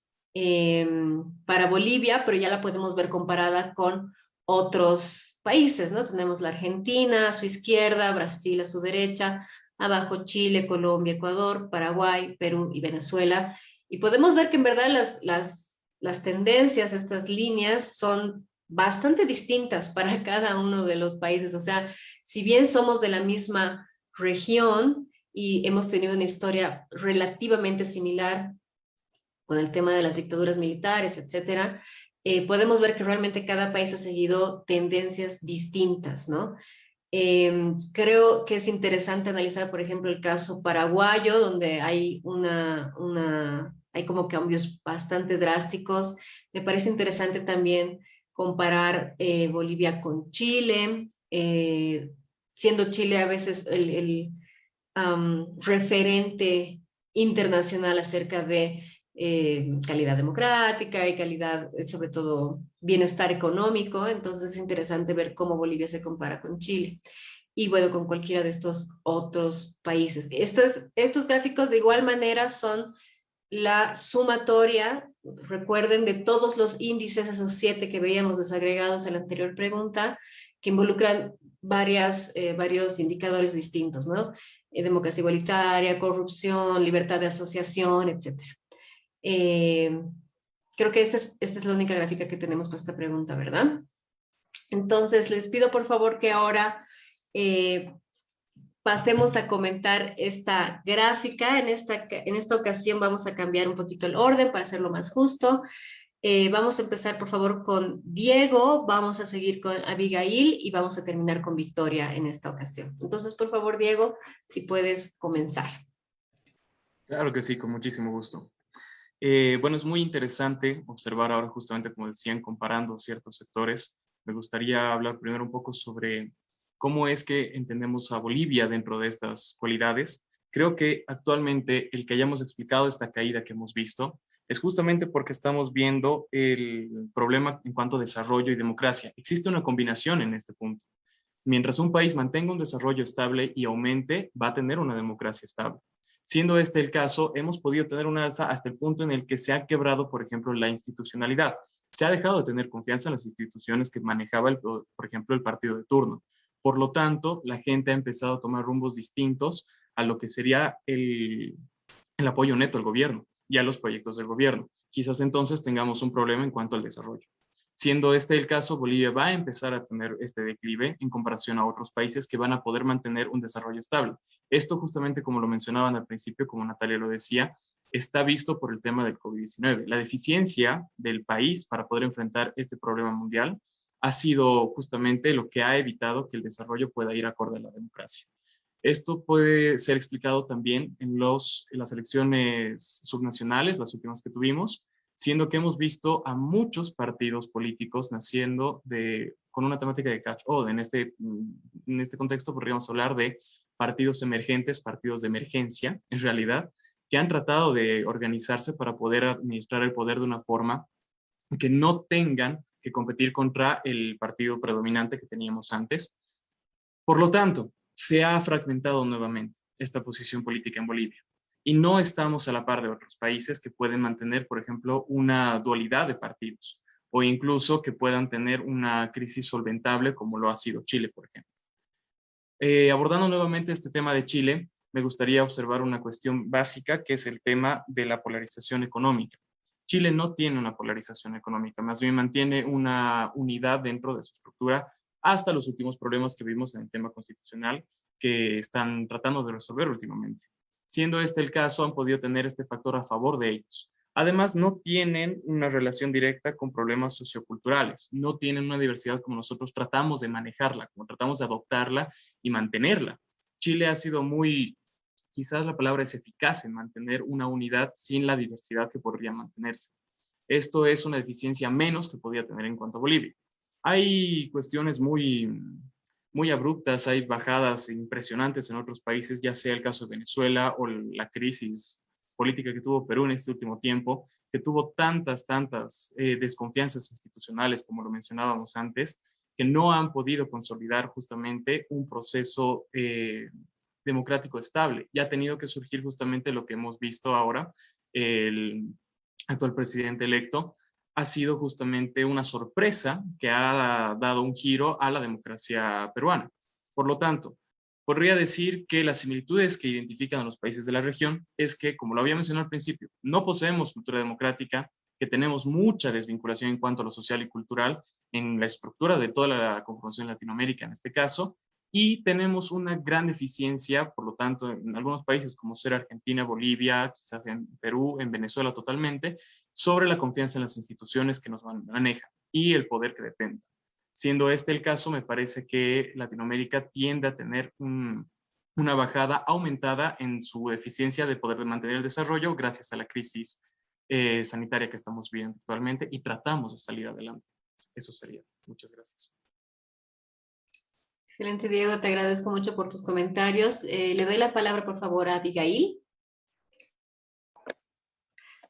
para Bolivia, pero ya la podemos ver comparada con otros países, ¿no? Tenemos la Argentina a su izquierda, Brasil a su derecha, abajo Chile, Colombia, Ecuador, Paraguay, Perú y Venezuela. Y podemos ver que en verdad las tendencias, estas líneas, son bastante distintas para cada uno de los países. O sea, si bien somos de la misma región y hemos tenido una historia relativamente similar con el tema de las dictaduras militares, etcétera, podemos ver que realmente cada país ha seguido tendencias distintas, ¿no? Creo que es interesante analizar, por ejemplo, el caso paraguayo, donde hay hay como cambios bastante drásticos. Me parece interesante también comparar Bolivia con Chile, siendo Chile a veces el referente internacional acerca de calidad democrática y calidad, sobre todo, bienestar económico. Entonces es interesante ver cómo Bolivia se compara con Chile y, bueno, con cualquiera de estos otros países. Estos gráficos de igual manera son la sumatoria, recuerden, de todos los índices, esos 7 que veíamos desagregados en la anterior pregunta, que involucran varios indicadores distintos, ¿no? Democracia igualitaria, corrupción, libertad de asociación, etcétera. Creo que esta es la única gráfica que tenemos para esta pregunta, ¿verdad? Entonces, les pido por favor que ahora pasemos a comentar esta gráfica. En esta ocasión vamos a cambiar un poquito el orden para hacerlo más justo. Vamos a empezar, por favor, con Diego, vamos a seguir con Abigail y vamos a terminar con Victoria en esta ocasión. Entonces, por favor, Diego, si puedes comenzar. Claro que sí, con muchísimo gusto. Bueno, es muy interesante observar ahora, justamente como decían, comparando ciertos sectores. Me gustaría hablar primero un poco sobre cómo es que entendemos a Bolivia dentro de estas cualidades. Creo que actualmente el que hayamos explicado esta caída que hemos visto es justamente porque estamos viendo el problema en cuanto a desarrollo y democracia. Existe una combinación en este punto. Mientras un país mantenga un desarrollo estable y aumente, va a tener una democracia estable. Siendo este el caso, hemos podido tener una alza hasta el punto en el que se ha quebrado, por ejemplo, la institucionalidad. Se ha dejado de tener confianza en las instituciones que manejaba, por ejemplo, el partido de turno. Por lo tanto, la gente ha empezado a tomar rumbos distintos a lo que sería el apoyo neto al gobierno y a los proyectos del gobierno. Quizás entonces tengamos un problema en cuanto al desarrollo. Siendo este el caso, Bolivia va a empezar a tener este declive en comparación a otros países que van a poder mantener un desarrollo estable. Esto justamente como lo mencionaban al principio, como Natalia lo decía, está visto por el tema del COVID-19. La deficiencia del país para poder enfrentar este problema mundial ha sido justamente lo que ha evitado que el desarrollo pueda ir acorde a la democracia. Esto puede ser explicado también en las elecciones subnacionales, las últimas que tuvimos, siendo que hemos visto a muchos partidos políticos naciendo con una temática de catch-all. En este contexto podríamos hablar de partidos emergentes, partidos de emergencia, en realidad, que han tratado de organizarse para poder administrar el poder de una forma que no tengan que competir contra el partido predominante que teníamos antes. Por lo tanto, se ha fragmentado nuevamente esta posición política en Bolivia y no estamos a la par de otros países que pueden mantener, por ejemplo, una dualidad de partidos o incluso que puedan tener una crisis solventable como lo ha sido Chile, por ejemplo. Abordando nuevamente este tema de Chile, me gustaría observar una cuestión básica que es el tema de la polarización económica. Chile no tiene una polarización económica, más bien mantiene una unidad dentro de su estructura hasta los últimos problemas que vimos en el tema constitucional que están tratando de resolver últimamente. Siendo este el caso, han podido tener este factor a favor de ellos. Además, no tienen una relación directa con problemas socioculturales, no tienen una diversidad como nosotros tratamos de manejarla, como tratamos de adoptarla y mantenerla. Chile ha sido quizás la palabra es eficaz en mantener una unidad sin la diversidad que podría mantenerse. Esto es una deficiencia menos que podía tener en cuanto a Bolivia. Hay cuestiones muy abruptas, hay bajadas impresionantes en otros países, ya sea el caso de Venezuela o la crisis política que tuvo Perú en este último tiempo, que tuvo tantas desconfianzas institucionales, como lo mencionábamos antes, que no han podido consolidar justamente un proceso democrático estable. Y ha tenido que surgir justamente lo que hemos visto ahora, el actual presidente electo, ha sido justamente una sorpresa que ha dado un giro a la democracia peruana. Por lo tanto, podría decir que las similitudes que identifican a los países de la región es que, como lo había mencionado al principio, no poseemos cultura democrática, que tenemos mucha desvinculación en cuanto a lo social y cultural en la estructura de toda la conformación en Latinoamérica en este caso, y tenemos una gran deficiencia, por lo tanto, en algunos países como ser Argentina, Bolivia, quizás en Perú, en Venezuela totalmente, sobre la confianza en las instituciones que nos manejan y el poder que detentan. Siendo este el caso, me parece que Latinoamérica tiende a tener una bajada aumentada en su eficiencia de poder mantener el desarrollo gracias a la crisis sanitaria que estamos viviendo actualmente y tratamos de salir adelante. Eso sería. Muchas gracias. Excelente, Diego, te agradezco mucho por tus comentarios. Le doy la palabra, por favor, a Abigail.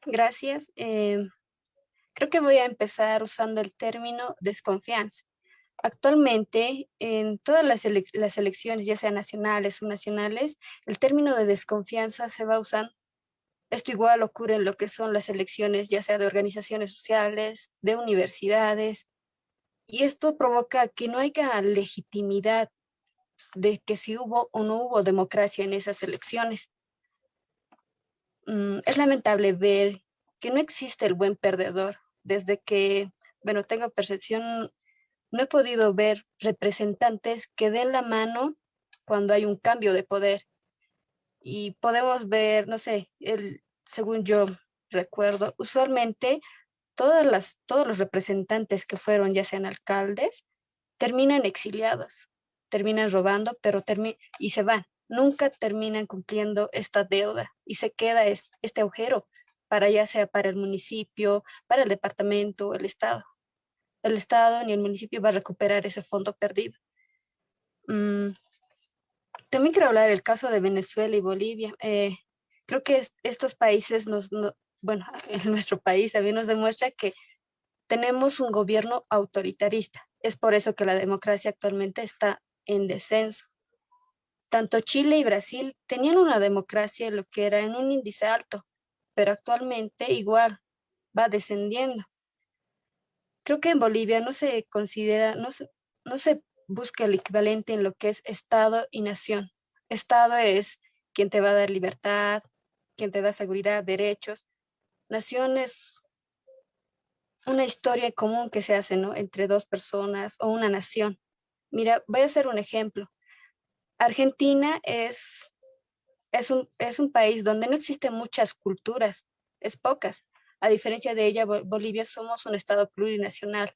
Gracias. Creo que voy a empezar usando el término desconfianza. Actualmente, en todas las elecciones, ya sean nacionales o subnacionales, el término de desconfianza se va usando. Esto igual ocurre en lo que son las elecciones, ya sea de organizaciones sociales, de universidades, y esto provoca que no haya legitimidad de que si hubo o no hubo democracia en esas elecciones. Es lamentable ver que no existe el buen perdedor. Desde que, bueno, tengo percepción, no he podido ver representantes que den la mano cuando hay un cambio de poder. Y podemos ver, no sé, según yo recuerdo, usualmente todos los representantes que fueron, ya sean alcaldes, terminan exiliados, terminan robando, y se van. Nunca terminan cumpliendo esta deuda y se queda este agujero ya sea para el municipio, para el departamento, el Estado. El Estado ni el municipio va a recuperar ese fondo perdido. también quiero hablar del caso de Venezuela y Bolivia. Creo que estos países bueno, en nuestro país también nos demuestra que tenemos un gobierno autoritarista. Es por eso que la democracia actualmente está en descenso. Tanto Chile y Brasil tenían una democracia lo que era en un índice alto, pero actualmente igual va descendiendo. Creo que en Bolivia no se considera, no se busca el equivalente en lo que es Estado y nación. Estado es quien te va a dar libertad, quien te da seguridad, derechos. Nación es una historia común que se hace, ¿no? Entre dos personas o una nación. Mira, voy a hacer un ejemplo. Argentina es un país donde no existen muchas culturas, es pocas. A diferencia de ella, Bolivia somos un estado plurinacional.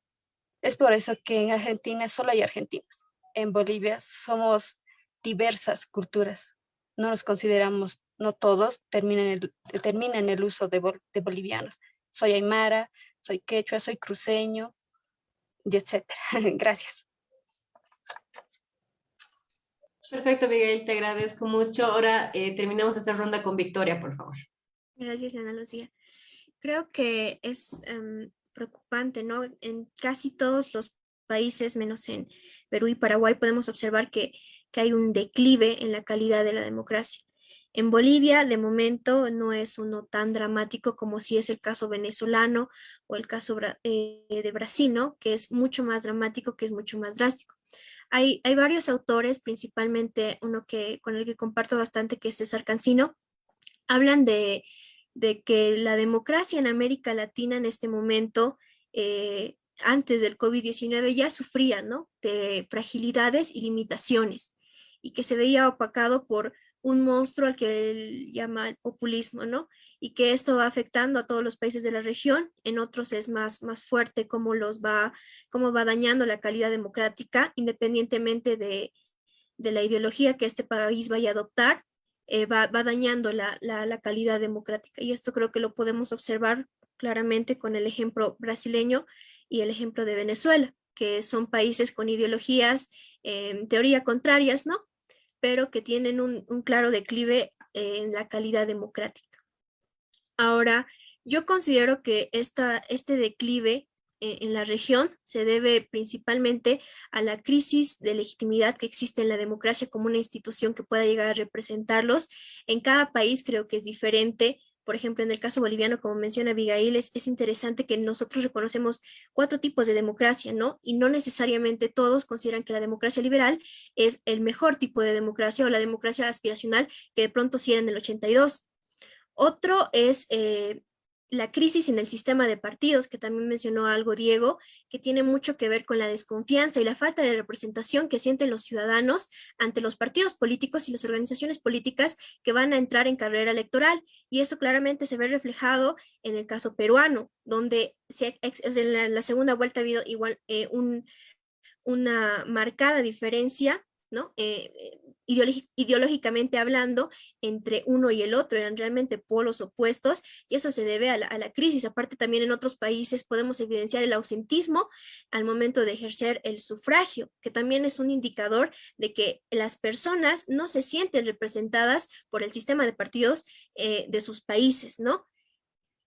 Es por eso que en Argentina solo hay argentinos. En Bolivia somos diversas culturas. No nos consideramos, no todos terminan el uso de bolivianos. Soy aymara, soy quechua, soy cruceño, y etcétera. Gracias. Perfecto, Miguel, te agradezco mucho. Ahora terminamos esta ronda con Victoria, por favor. Gracias, Ana Lucía. Creo que es preocupante, ¿no? En casi todos los países, menos en Perú y Paraguay, podemos observar que hay un declive en la calidad de la democracia. En Bolivia, de momento, no es uno tan dramático como si es el caso venezolano o el caso de Brasil, ¿no? Que es mucho más dramático, que es mucho más drástico. Hay varios autores, principalmente uno con el que comparto bastante, que es César Cancino, hablan de que la democracia en América Latina en este momento, antes del COVID-19, ya sufría, ¿no? De fragilidades y limitaciones, y que se veía opacado por un monstruo al que él llama el populismo, ¿no? Y que esto va afectando a todos los países de la región. En otros es más fuerte cómo va dañando la calidad democrática, independientemente de la ideología que este país vaya a adoptar. Va dañando la calidad democrática. Y esto creo que lo podemos observar claramente con el ejemplo brasileño y el ejemplo de Venezuela, que son países con ideologías en teoría contrarias, ¿no? Pero que tienen un claro declive en la calidad democrática. Ahora, yo considero que este declive en la región se debe principalmente a la crisis de legitimidad que existe en la democracia como una institución que pueda llegar a representarlos. En cada país creo que es diferente. Por ejemplo, en el caso boliviano, como menciona Abigail, es interesante que nosotros reconocemos 4 tipos de democracia, ¿no? Y no necesariamente todos consideran que la democracia liberal es el mejor tipo de democracia, o la democracia aspiracional, que de pronto sí era en el 82. Otro es la crisis en el sistema de partidos, que también mencionó algo Diego, que tiene mucho que ver con la desconfianza y la falta de representación que sienten los ciudadanos ante los partidos políticos y las organizaciones políticas que van a entrar en carrera electoral. Y eso claramente se ve reflejado en el caso peruano, donde en la segunda vuelta ha habido igual una marcada diferencia, ¿no? Ideológicamente hablando, entre uno y el otro, eran realmente polos opuestos, y eso se debe a la crisis. Aparte, también en otros países podemos evidenciar el ausentismo al momento de ejercer el sufragio, que también es un indicador de que las personas no se sienten representadas por el sistema de partidos de sus países, ¿no?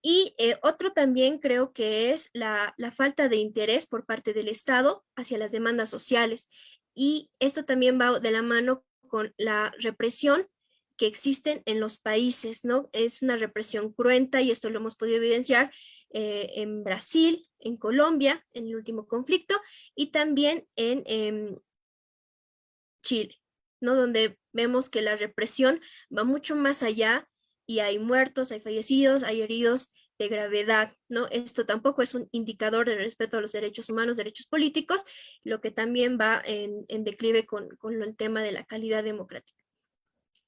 Y otro también creo que es la falta de interés por parte del Estado hacia las demandas sociales. Y esto también va de la mano con la represión que existen en los países, ¿no? Es una represión cruenta, y esto lo hemos podido evidenciar en Brasil, en Colombia, en el último conflicto, y también en Chile, ¿no? Donde vemos que la represión va mucho más allá, y hay muertos, hay fallecidos, hay heridos de gravedad, ¿no? Esto tampoco es un indicador de respeto a los derechos humanos, derechos políticos, lo que también va en declive con el tema de la calidad democrática.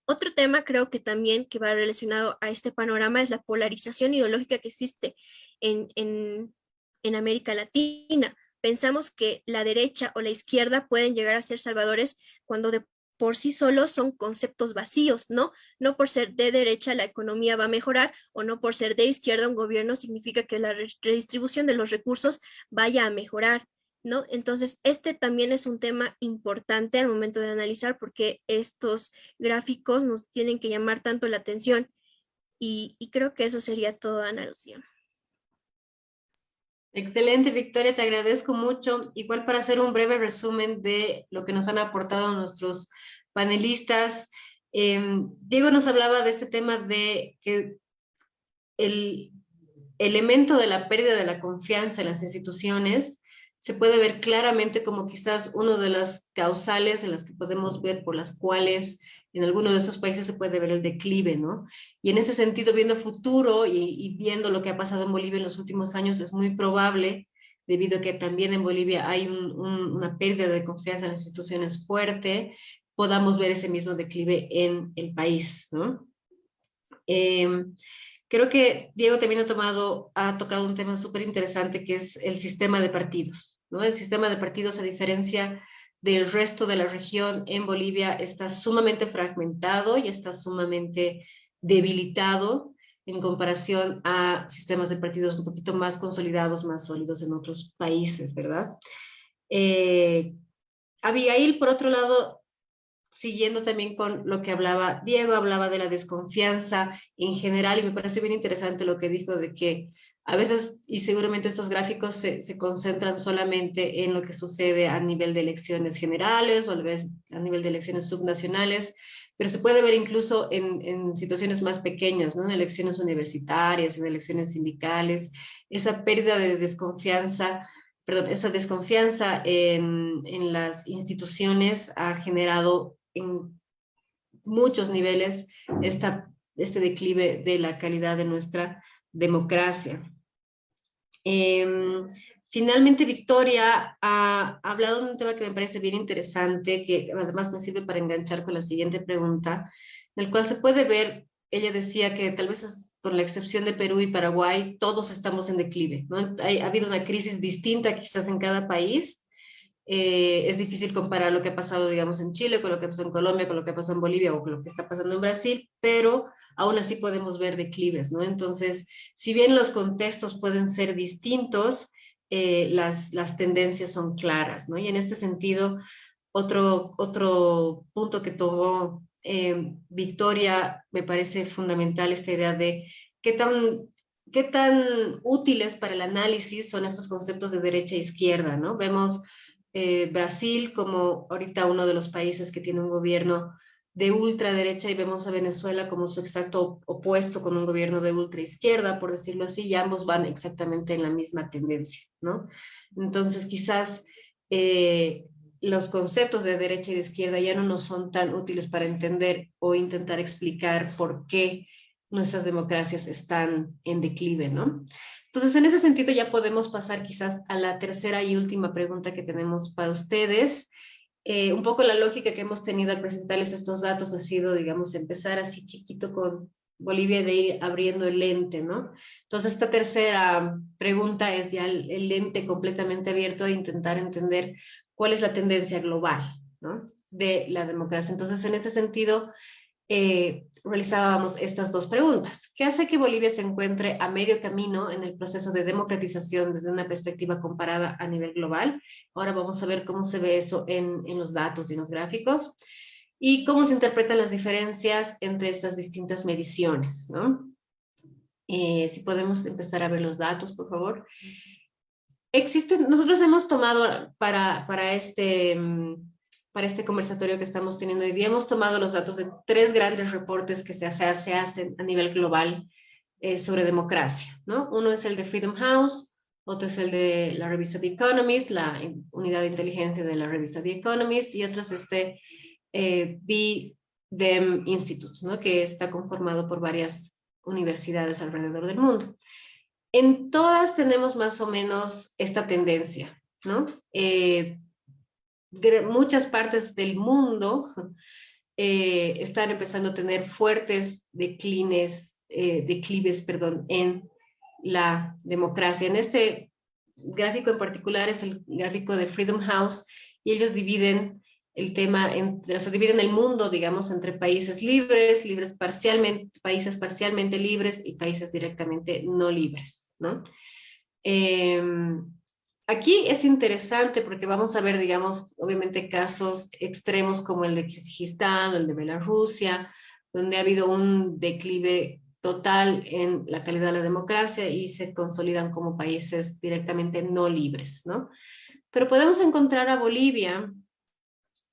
Otro tema creo que también que va relacionado a este panorama es la polarización ideológica que existe en América Latina. Pensamos que la derecha o la izquierda pueden llegar a ser salvadores cuando por sí solos son conceptos vacíos, ¿no? No por ser de derecha la economía va a mejorar, o no por ser de izquierda un gobierno significa que la redistribución de los recursos vaya a mejorar. ¿no? Entonces, este también es un tema importante al momento de analizar porque estos gráficos nos tienen que llamar tanto la atención y creo que eso sería todo, Ana Lucía. Excelente, Victoria, te agradezco mucho. Igual para hacer un breve resumen de lo que nos han aportado nuestros panelistas. Diego nos hablaba de este tema de que el elemento de la pérdida de la confianza en las instituciones se puede ver claramente como quizás una de las causales en las que podemos ver por las cuales en algunos de estos países se puede ver el declive, ¿no? Y en ese sentido, viendo futuro y viendo lo que ha pasado en Bolivia en los últimos años, es muy probable, debido a que también en Bolivia hay una pérdida de confianza en las instituciones fuerte, podamos ver ese mismo declive en el país, ¿no? Creo que Diego también ha tocado un tema súper interesante que es el sistema de partidos, ¿no? El sistema de partidos, a diferencia del resto de la región en Bolivia, está sumamente fragmentado y está sumamente debilitado en comparación a sistemas de partidos un poquito más consolidados, más sólidos en otros países, ¿verdad? Abigail, por otro lado, siguiendo también con lo que hablaba Diego, hablaba de la desconfianza en general y me parece bien interesante lo que dijo de que a veces, y seguramente estos gráficos se concentran solamente en lo que sucede a nivel de elecciones generales o a nivel de elecciones subnacionales, pero se puede ver incluso en situaciones más pequeñas, ¿no? En elecciones universitarias, en elecciones sindicales, esa pérdida de desconfianza, perdón, esa desconfianza en las instituciones ha generado en muchos niveles este declive de la calidad de nuestra democracia. Finalmente, Victoria ha hablado de un tema que me parece bien interesante, que además me sirve para enganchar con la siguiente pregunta, en el cual se puede ver, ella decía que tal vez con la excepción de Perú y Paraguay, todos estamos en declive, ¿no? Ha habido una crisis distinta quizás en cada país. Es difícil comparar lo que ha pasado, digamos, en Chile con lo que pasó en Colombia, con lo que pasó en Bolivia o con lo que está pasando en Brasil, pero aún así podemos ver declives, ¿no? Entonces, si bien los contextos pueden ser distintos, las tendencias son claras, ¿no? Y en este sentido, otro punto que tomó Victoria, me parece fundamental esta idea de qué tan útiles para el análisis son estos conceptos de derecha e izquierda, ¿no? Vemos Brasil como ahorita uno de los países que tiene un gobierno de ultraderecha y vemos a Venezuela como su exacto opuesto con un gobierno de ultraizquierda, por decirlo así, y ambos van exactamente en la misma tendencia, ¿no? Entonces quizás los conceptos de derecha y de izquierda ya no nos son tan útiles para entender o intentar explicar por qué nuestras democracias están en declive, ¿no? Entonces, en ese sentido ya podemos pasar quizás a la tercera y última pregunta que tenemos para ustedes. Un poco la lógica que hemos tenido al presentarles estos datos ha sido, digamos, empezar así chiquito con Bolivia de ir abriendo el lente, ¿no? Entonces, esta tercera pregunta es ya el lente completamente abierto e intentar entender cuál es la tendencia global, ¿no? De la democracia. Entonces, en ese sentido, realizábamos estas dos preguntas. ¿Qué hace que Bolivia se encuentre a medio camino en el proceso de democratización desde una perspectiva comparada a nivel global? Ahora vamos a ver cómo se ve eso en los datos y en los gráficos. Y cómo se interpretan las diferencias entre estas distintas mediciones, ¿no? Si podemos empezar a ver los datos, por favor. Nosotros hemos tomado para este conversatorio que estamos teniendo hoy día, hemos tomado los datos de 3 grandes reportes que se hacen a nivel global sobre democracia, ¿no? Uno es el de Freedom House, otro es el de la revista The Economist, la unidad de inteligencia de la revista The Economist, y otro es BDEM Institute, ¿no? Que está conformado por varias universidades alrededor del mundo. En todas tenemos más o menos esta tendencia, ¿no? Muchas partes del mundo están empezando a tener fuertes declives en la democracia. En este gráfico en particular es el gráfico de Freedom House y ellos dividen el tema, dividen el mundo, digamos, entre países libres, países parcialmente libres y países directamente no libres, ¿no? Aquí es interesante porque vamos a ver, digamos, obviamente casos extremos como el de Kirguistán o el de Bielorrusia, donde ha habido un declive total en la calidad de la democracia y se consolidan como países directamente no libres, ¿no? Pero podemos encontrar a Bolivia,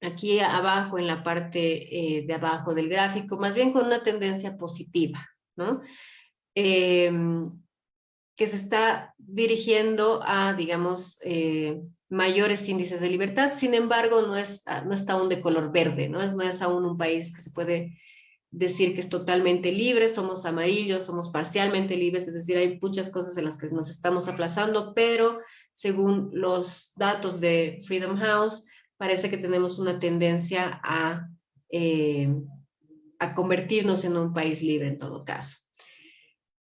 aquí abajo, en la parte de abajo del gráfico, más bien con una tendencia positiva, ¿no? Que se está dirigiendo a, digamos, mayores índices de libertad. Sin embargo, no está aún de color verde, ¿no? No es aún un país que se puede decir que es totalmente libre, somos amarillos, somos parcialmente libres, es decir, hay muchas cosas en las que nos estamos aplazando, pero según los datos de Freedom House, parece que tenemos una tendencia a convertirnos en un país libre en todo caso.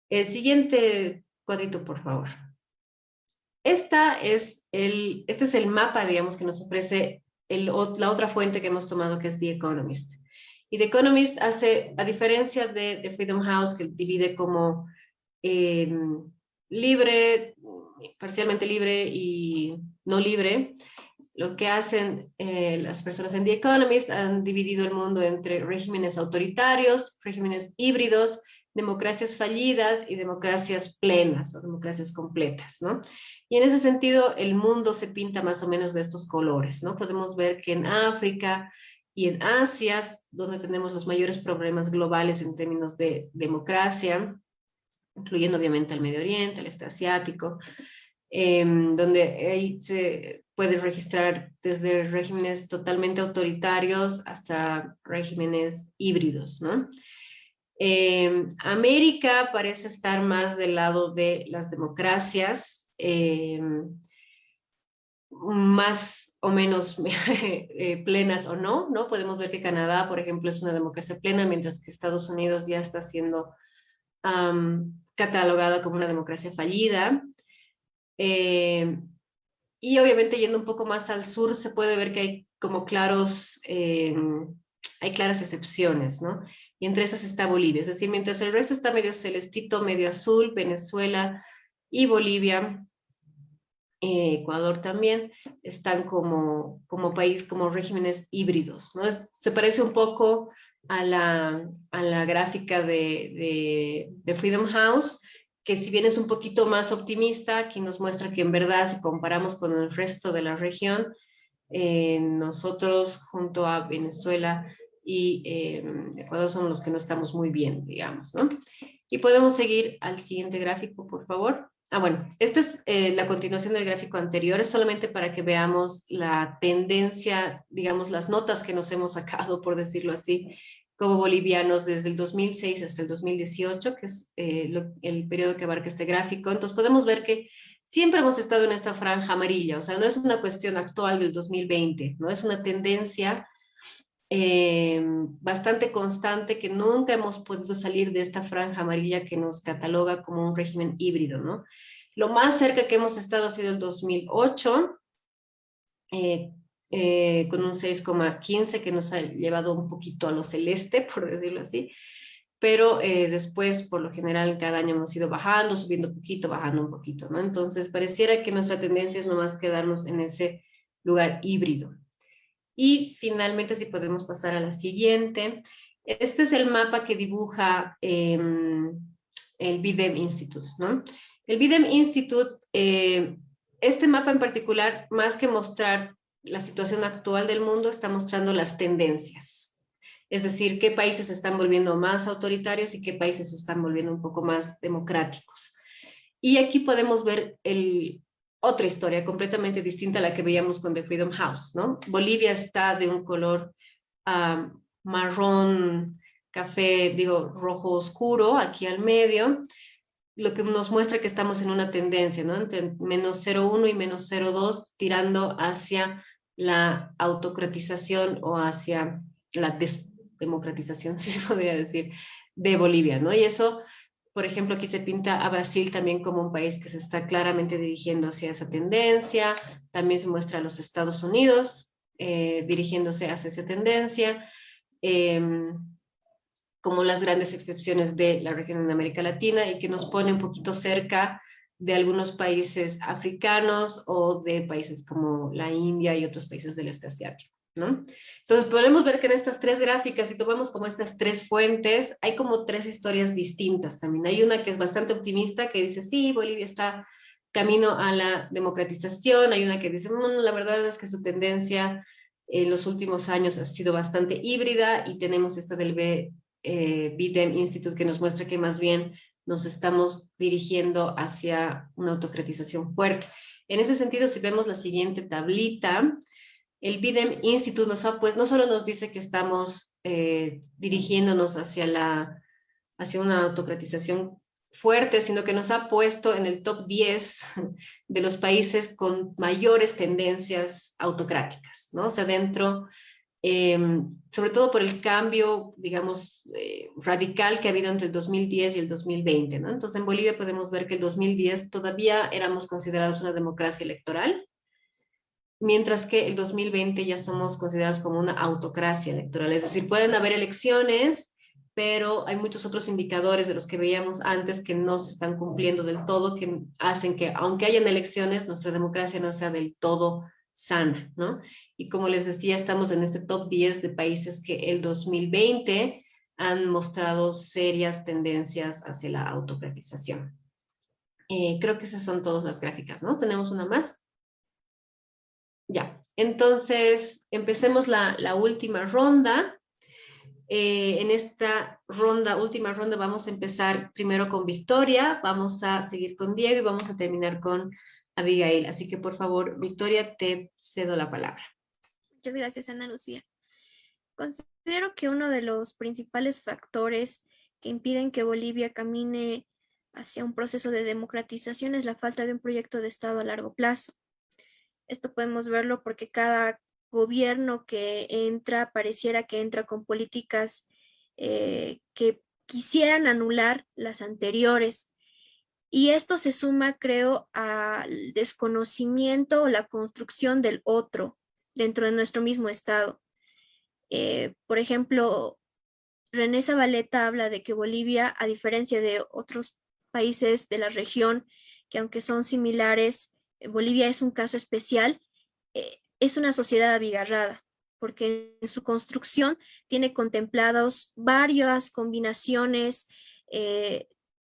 El siguiente cuadrito, por favor. Este es el mapa, digamos, que nos ofrece la otra fuente que hemos tomado, que es The Economist. Y The Economist hace, a diferencia de Freedom House, que divide como libre, parcialmente libre y no libre, lo que hacen las personas en The Economist han dividido el mundo entre regímenes autoritarios, regímenes híbridos, democracias fallidas y democracias plenas o democracias completas, ¿no? Y en ese sentido el mundo se pinta más o menos de estos colores, ¿no? Podemos ver que en África y en Asia, donde tenemos los mayores problemas globales en términos de democracia, incluyendo obviamente el Medio Oriente, el este asiático, donde ahí se puede registrar desde regímenes totalmente autoritarios hasta regímenes híbridos, ¿no? América parece estar más del lado de las democracias, más o menos plenas o no, ¿no? Podemos ver que Canadá, por ejemplo, es una democracia plena, mientras que Estados Unidos ya está siendo catalogada como una democracia fallida. Y obviamente yendo un poco más al sur se puede ver que hay como hay claras excepciones, ¿no? Y entre esas está Bolivia, es decir, mientras el resto está medio celestito, medio azul, Venezuela y Bolivia, Ecuador también, están como país, como regímenes híbridos, ¿no? Se parece un poco a la gráfica de Freedom House, que si bien es un poquito más optimista, aquí nos muestra que en verdad, si comparamos con el resto de la región, nosotros junto a Venezuela y Ecuador somos los que no estamos muy bien, digamos, ¿no? Y podemos seguir al siguiente gráfico, por favor. Bueno, esta es la continuación del gráfico anterior, es solamente para que veamos la tendencia, digamos, las notas que nos hemos sacado, por decirlo así, como bolivianos desde el 2006 hasta el 2018, que es el periodo que abarca este gráfico. Entonces podemos ver que siempre hemos estado en esta franja amarilla, o sea, no es una cuestión actual del 2020, ¿no? Es una tendencia bastante constante que nunca hemos podido salir de esta franja amarilla que nos cataloga como un régimen híbrido, ¿no? Lo más cerca que hemos estado ha sido el 2008, con un 6,15 que nos ha llevado un poquito a lo celeste, por decirlo así, pero después, por lo general, cada año hemos ido bajando, subiendo un poquito, bajando un poquito, ¿no? Entonces, pareciera que nuestra tendencia es nomás quedarnos en ese lugar híbrido. Y finalmente, si podemos pasar a la siguiente, este es el mapa que dibuja el BIDEM Institute, ¿no? El BIDEM Institute, este mapa en particular, más que mostrar la situación actual del mundo, está mostrando las tendencias. Es decir, qué países se están volviendo más autoritarios y qué países se están volviendo un poco más democráticos. Y aquí podemos ver otra historia completamente distinta a la que veíamos con The Freedom House, ¿no? Bolivia está de un color marrón, café, rojo oscuro, aquí al medio, lo que nos muestra que estamos en una tendencia, ¿no? Entre menos 0,1 y menos 0,2, tirando hacia la autocratización o hacia la desdemocratización, si se podría decir, de Bolivia, ¿no? Y eso, por ejemplo, aquí se pinta a Brasil también como un país que se está claramente dirigiendo hacia esa tendencia. También se muestra a los Estados Unidos dirigiéndose hacia esa tendencia, como las grandes excepciones de la región en América Latina, y que nos pone un poquito cerca de algunos países africanos o de países como la India y otros países del este asiático, ¿no? Entonces podemos ver que en estas tres gráficas, si tomamos como estas tres fuentes, hay como tres historias distintas también. Hay una que es bastante optimista, que dice, sí, Bolivia está camino a la democratización. Hay una que dice, la verdad es que su tendencia en los últimos años ha sido bastante híbrida, y tenemos esta del BIDEM Institute que nos muestra que más bien nos estamos dirigiendo hacia una autocratización fuerte. En ese sentido, si vemos la siguiente tablita, el BIDEM Institute no solo nos dice que estamos dirigiéndonos hacia una autocratización fuerte, sino que nos ha puesto en el top 10 de los países con mayores tendencias autocráticas, ¿no? O sea, dentro, sobre todo por el cambio, digamos, radical que ha habido entre el 2010 y el 2020, ¿no? Entonces, en Bolivia podemos ver que el 2010 todavía éramos considerados una democracia electoral, mientras que el 2020 ya somos considerados como una autocracia electoral. Es decir, pueden haber elecciones, pero hay muchos otros indicadores de los que veíamos antes que no se están cumpliendo del todo, que hacen que, aunque hayan elecciones, nuestra democracia no sea del todo sana, ¿no? Y como les decía, estamos en este top 10 de países que el 2020 han mostrado serias tendencias hacia la autocratización. Creo que esas son todas las gráficas, ¿no? ¿Tenemos una más? Ya, entonces empecemos la última ronda. En esta última ronda, vamos a empezar primero con Victoria, vamos a seguir con Diego y vamos a terminar con Abigail. Así que por favor, Victoria, te cedo la palabra. Muchas gracias, Ana Lucía. Considero que uno de los principales factores que impiden que Bolivia camine hacia un proceso de democratización es la falta de un proyecto de Estado a largo plazo. Esto podemos verlo porque cada gobierno que entra pareciera que entra con políticas que quisieran anular las anteriores. Y esto se suma, creo, al desconocimiento o la construcción del otro dentro de nuestro mismo Estado. Por ejemplo, René Zabaleta habla de que Bolivia, a diferencia de otros países de la región, que aunque son similares, Bolivia es un caso especial, es una sociedad abigarrada, porque en su construcción tiene contemplados varias combinaciones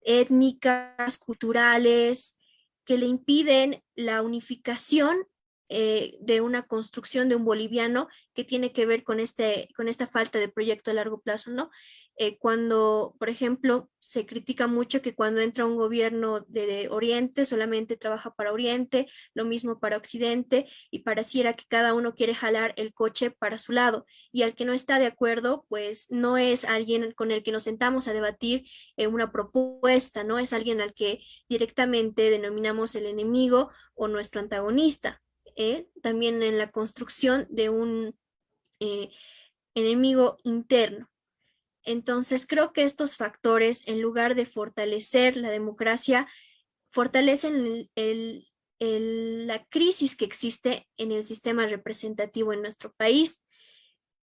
étnicas, culturales, que le impiden la unificación de una construcción de un boliviano que tiene que ver con esta falta de proyecto a largo plazo, ¿no? Cuando, por ejemplo, se critica mucho que cuando entra un gobierno de Oriente solamente trabaja para Oriente, lo mismo para Occidente, y pareciera que cada uno quiere jalar el coche para su lado, y al que no está de acuerdo, pues no es alguien con el que nos sentamos a debatir una propuesta, ¿no? Es alguien al que directamente denominamos el enemigo o nuestro antagonista. También en la construcción de un enemigo interno. Entonces, creo que estos factores, en lugar de fortalecer la democracia, fortalecen la crisis que existe en el sistema representativo en nuestro país.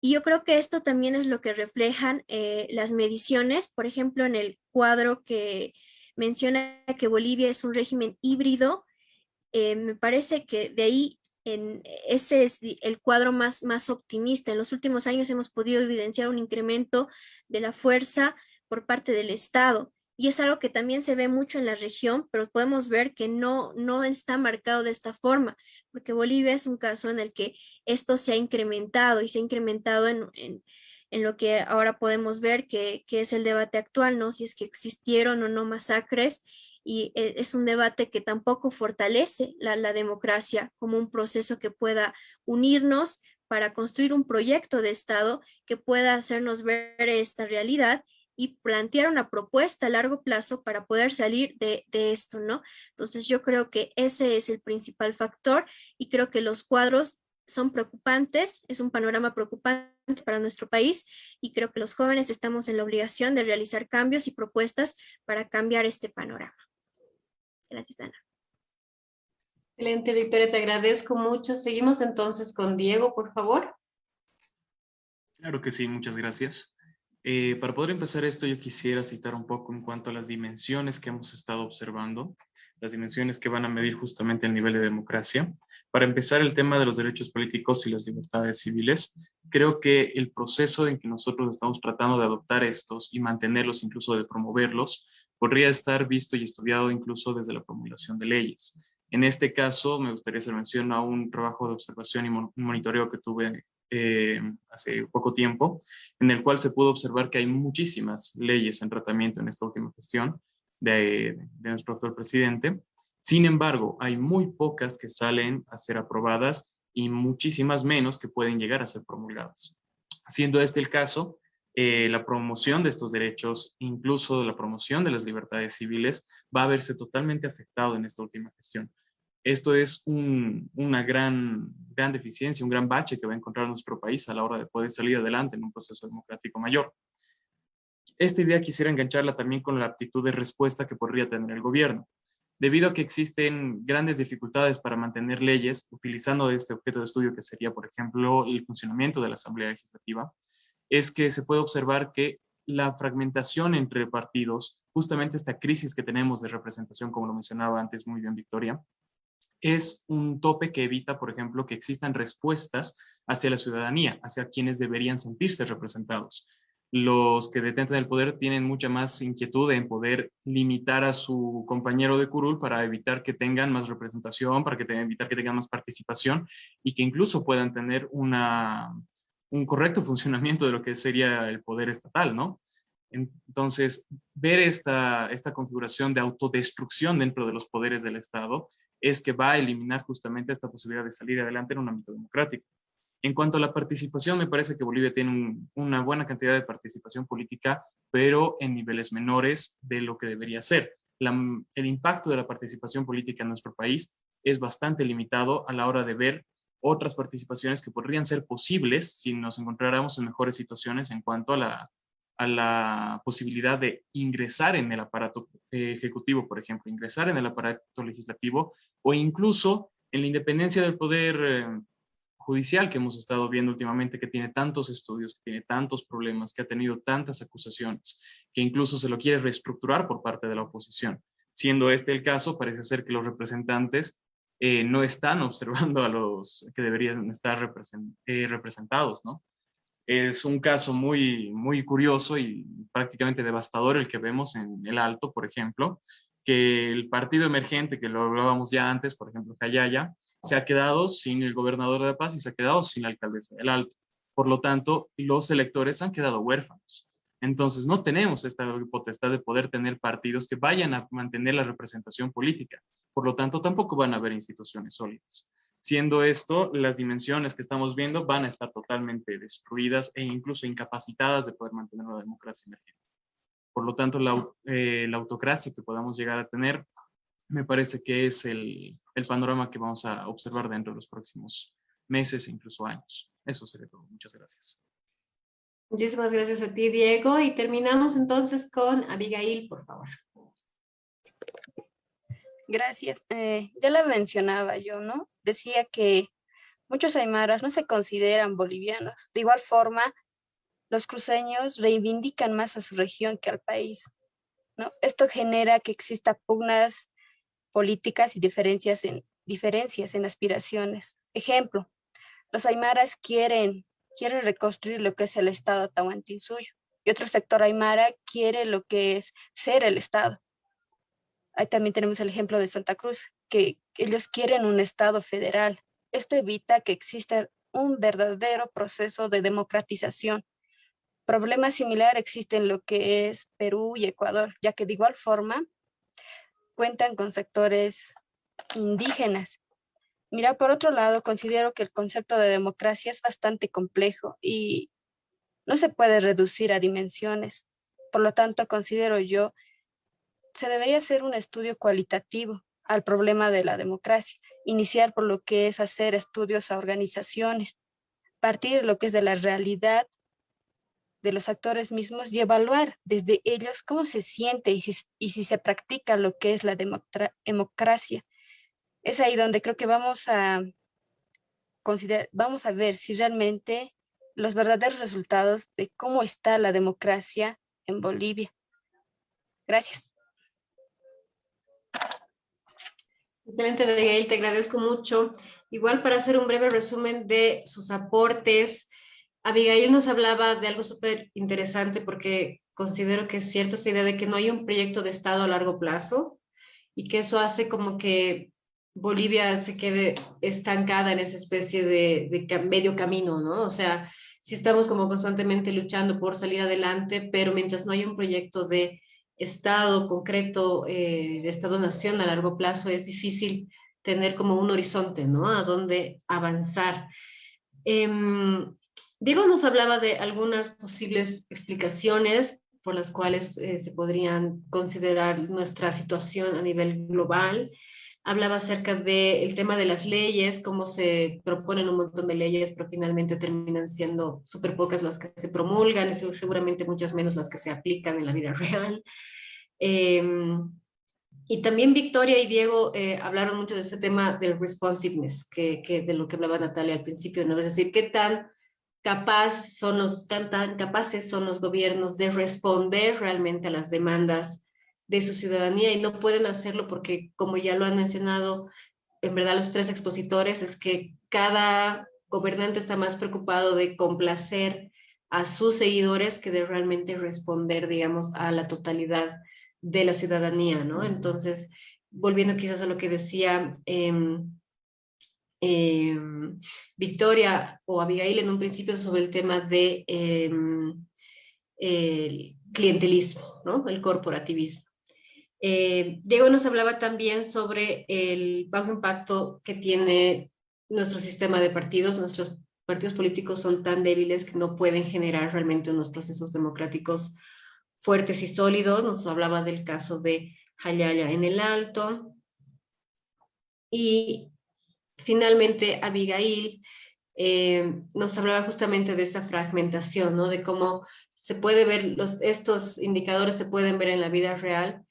Y yo creo que esto también es lo que reflejan las mediciones, por ejemplo, en el cuadro que menciona que Bolivia es un régimen híbrido. Me parece que de ahí ese es el cuadro más optimista. En los últimos años hemos podido evidenciar un incremento de la fuerza por parte del Estado, y es algo que también se ve mucho en la región, pero podemos ver que no está marcado de esta forma, porque Bolivia es un caso en el que esto se ha incrementado, y se ha incrementado en lo que ahora podemos ver que es el debate actual, ¿no? Si es que existieron o no masacres. Y es un debate que tampoco fortalece la democracia como un proceso que pueda unirnos para construir un proyecto de Estado que pueda hacernos ver esta realidad y plantear una propuesta a largo plazo para poder salir de esto, ¿no? Entonces yo creo que ese es el principal factor, y creo que los cuadros son preocupantes, es un panorama preocupante para nuestro país, y creo que los jóvenes estamos en la obligación de realizar cambios y propuestas para cambiar este panorama. Gracias, Ana. Excelente, Victoria, te agradezco mucho. Seguimos entonces con Diego, por favor. Claro que sí, muchas gracias. Para poder empezar esto, yo quisiera citar un poco en cuanto a las dimensiones que hemos estado observando. las dimensiones que van a medir justamente el nivel de democracia. Para empezar, el tema de los derechos políticos y las libertades civiles, creo que el proceso en que nosotros estamos tratando de adoptar estos y mantenerlos, incluso de promoverlos, podría estar visto y estudiado incluso desde la promulgación de leyes. En este caso, me gustaría hacer mención a un trabajo de observación y monitoreo que tuve hace poco tiempo, en el cual se pudo observar que hay muchísimas leyes en tratamiento en esta última gestión de nuestro actual presidente. Sin embargo, hay muy pocas que salen a ser aprobadas y muchísimas menos que pueden llegar a ser promulgadas. Siendo este el caso, la promoción de estos derechos, incluso la promoción de las libertades civiles, va a verse totalmente afectado en esta última gestión. Esto es una gran deficiencia, un gran bache que va a encontrar nuestro país a la hora de poder salir adelante en un proceso democrático mayor. Esta idea quisiera engancharla también con la aptitud de respuesta que podría tener el gobierno. Debido a que existen grandes dificultades para mantener leyes, utilizando este objeto de estudio que sería, por ejemplo, el funcionamiento de la Asamblea Legislativa, es que se puede observar que la fragmentación entre partidos, justamente esta crisis que tenemos de representación, como lo mencionaba antes muy bien Victoria, es un tope que evita, por ejemplo, que existan respuestas hacia la ciudadanía, hacia quienes deberían sentirse representados. Los que detentan el poder tienen mucha más inquietud en poder limitar a su compañero de curul para evitar que tengan más representación, para evitar que tengan más participación y que incluso puedan tener un correcto funcionamiento de lo que sería el poder estatal, ¿no? Entonces, ver esta configuración de autodestrucción dentro de los poderes del Estado es que va a eliminar justamente esta posibilidad de salir adelante en un ámbito democrático. En cuanto a la participación, me parece que Bolivia tiene una buena cantidad de participación política, pero en niveles menores de lo que debería ser. El impacto de la participación política en nuestro país es bastante limitado a la hora de ver otras participaciones que podrían ser posibles si nos encontráramos en mejores situaciones en cuanto a la posibilidad de ingresar en el aparato ejecutivo, por ejemplo, ingresar en el aparato legislativo o incluso en la independencia del poder judicial que hemos estado viendo últimamente, que tiene tantos estudios, que tiene tantos problemas, que ha tenido tantas acusaciones, que incluso se lo quiere reestructurar por parte de la oposición. Siendo este el caso, parece ser que los representantes no están observando a los que deberían estar representados, ¿no? Es un caso muy, muy curioso y prácticamente devastador el que vemos en el Alto, por ejemplo, que el partido emergente, que lo hablábamos ya antes, por ejemplo, Jayaya, se ha quedado sin el gobernador de La Paz y se ha quedado sin la alcaldesa del Alto. Por lo tanto, los electores han quedado huérfanos. Entonces, no tenemos esta potestad de poder tener partidos que vayan a mantener la representación política. Por lo tanto, tampoco van a haber instituciones sólidas. Siendo esto, las dimensiones que estamos viendo van a estar totalmente destruidas e incluso incapacitadas de poder mantener una democracia emergente. Por lo tanto, la autocracia que podamos llegar a tener, me parece que es el panorama que vamos a observar dentro de los próximos meses e incluso años. Eso sería todo. Muchas gracias. Muchísimas gracias a ti, Diego. Y terminamos entonces con Abigail, por favor. Gracias. Ya la mencionaba yo, ¿no? Decía que muchos aymaras no se consideran bolivianos. De igual forma, los cruceños reivindican más a su región que al país, ¿no? Esto genera que exista pugnas políticas y diferencias en aspiraciones. Ejemplo, los aymaras quieren reconstruir lo que es el estado Tahuantinsuyo y otro sector aymara quiere lo que es ser el estado. Ahí también tenemos el ejemplo de Santa Cruz, que ellos quieren un estado federal. Esto evita que exista un verdadero proceso de democratización. Problemas similares existen en lo que es Perú y Ecuador, ya que de igual forma cuentan con sectores indígenas. Mira, por otro lado, considero que el concepto de democracia es bastante complejo y no se puede reducir a dimensiones. Por lo tanto, considero yo, se debería hacer un estudio cualitativo al problema de la democracia, iniciar por lo que es hacer estudios a organizaciones, partir de lo que es de la realidad de los actores mismos y evaluar desde ellos cómo se siente y si se practica lo que es la democracia. Es ahí donde creo que vamos a ver si realmente los verdaderos resultados de cómo está la democracia en Bolivia. Gracias. Excelente, Abigail, te agradezco mucho. Igual para hacer un breve resumen de sus aportes, Abigail nos hablaba de algo súper interesante porque considero que es cierto esa idea de que no hay un proyecto de Estado a largo plazo y que eso hace como que Bolivia se quede estancada en esa especie de medio camino, ¿no? O sea, sí estamos como constantemente luchando por salir adelante, pero mientras no hay un proyecto de Estado concreto, de Estado-nación a largo plazo, es difícil tener como un horizonte, ¿no? A dónde avanzar. Diego nos hablaba de algunas posibles explicaciones por las cuales se podrían considerar nuestra situación a nivel global. Hablaba acerca del tema de las leyes, cómo se proponen un montón de leyes, pero finalmente terminan siendo súper pocas las que se promulgan y seguramente muchas menos las que se aplican en la vida real. Y también Victoria y Diego hablaron mucho de este tema del responsiveness, de lo que hablaba Natalia al principio, ¿no? Es decir, qué tan tan capaces son los gobiernos de responder realmente a las demandas de su ciudadanía, y no pueden hacerlo porque, como ya lo han mencionado, en verdad los tres expositores, es que cada gobernante está más preocupado de complacer a sus seguidores que de realmente responder, digamos, a la totalidad de la ciudadanía, ¿no? Entonces, volviendo quizás a lo que decía Victoria o Abigail en un principio sobre el tema de el clientelismo, ¿no? El corporativismo. Diego nos hablaba también sobre el bajo impacto que tiene nuestro sistema de partidos. Nuestros partidos políticos son tan débiles que no pueden generar realmente unos procesos democráticos fuertes y sólidos. Nos hablaba del caso de Jayaya en el Alto. Y finalmente, Abigail nos hablaba justamente de esta fragmentación, ¿no? De cómo se puede ver, estos indicadores se pueden ver en la vida real,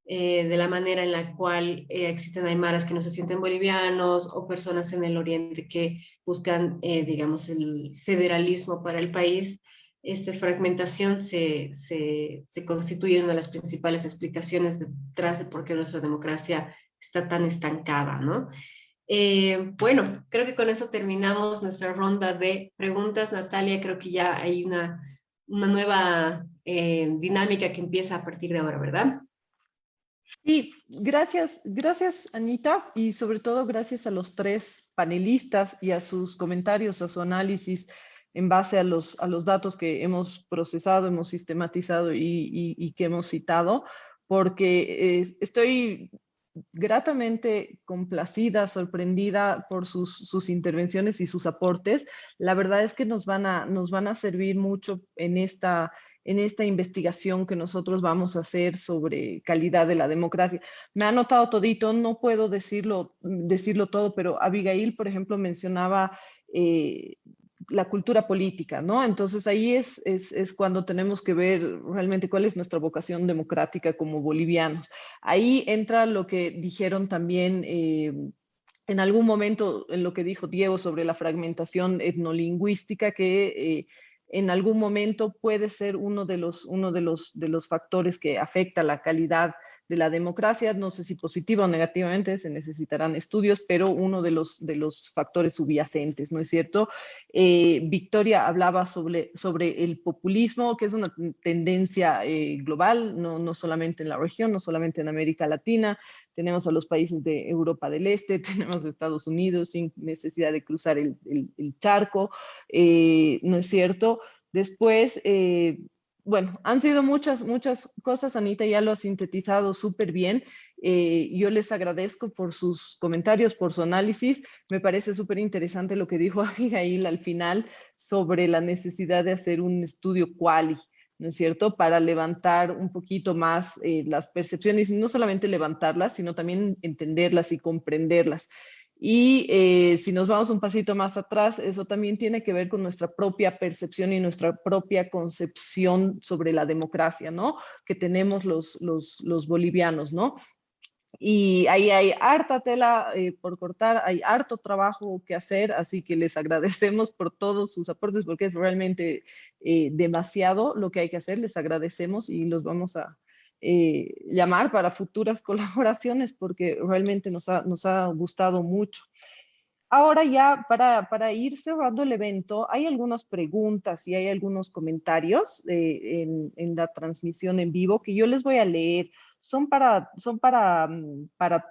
de la manera en la cual existen aymaras que no se sienten bolivianos o personas en el oriente que buscan, digamos, el federalismo para el país. Esta fragmentación se constituye una de las principales explicaciones detrás de por qué nuestra democracia está tan estancada, ¿no? Bueno, creo que con eso terminamos nuestra ronda de preguntas. Natalia, creo que ya hay una nueva dinámica que empieza a partir de ahora, ¿verdad? Sí, gracias Anita, y sobre todo gracias a los tres panelistas y a sus comentarios, a su análisis en base a los datos que hemos procesado, hemos sistematizado y que hemos citado, porque estoy gratamente complacida, sorprendida por sus intervenciones y sus aportes. La verdad es que nos van a servir mucho en esta investigación que nosotros vamos a hacer sobre calidad de la democracia. Me ha anotado todito, no puedo decirlo todo, pero Abigail, por ejemplo, mencionaba la cultura política, ¿no? Entonces ahí es cuando tenemos que ver realmente cuál es nuestra vocación democrática como bolivianos. Ahí entra lo que dijeron también en algún momento, en lo que dijo Diego sobre la fragmentación etnolingüística, que en algún momento puede ser uno de los factores que afecta la calidad de la democracia. No sé si positiva o negativamente, se necesitarán estudios, pero uno de los factores subyacentes, ¿no es cierto? Victoria hablaba sobre el populismo, que es una tendencia global, no solamente en la región, no solamente en América Latina. Tenemos a los países de Europa del Este, tenemos a Estados Unidos sin necesidad de cruzar el charco, ¿no es cierto? Después, bueno, han sido muchas cosas. Anita ya lo ha sintetizado súper bien. Yo les agradezco por sus comentarios, por su análisis. Me parece súper interesante lo que dijo Abigail al final sobre la necesidad de hacer un estudio quali, ¿no es cierto?, para levantar un poquito más las percepciones, y no solamente levantarlas, sino también entenderlas y comprenderlas. Y si nos vamos un pasito más atrás, eso también tiene que ver con nuestra propia percepción y nuestra propia concepción sobre la democracia, ¿no?, que tenemos los bolivianos, ¿no? Y ahí hay harta tela por cortar, hay harto trabajo que hacer, así que les agradecemos por todos sus aportes, porque es realmente demasiado lo que hay que hacer. Les agradecemos y los vamos a llamar para futuras colaboraciones porque realmente nos ha gustado mucho. Ahora ya para ir cerrando el evento, hay algunas preguntas y hay algunos comentarios en la transmisión en vivo que yo les voy a leer. Son para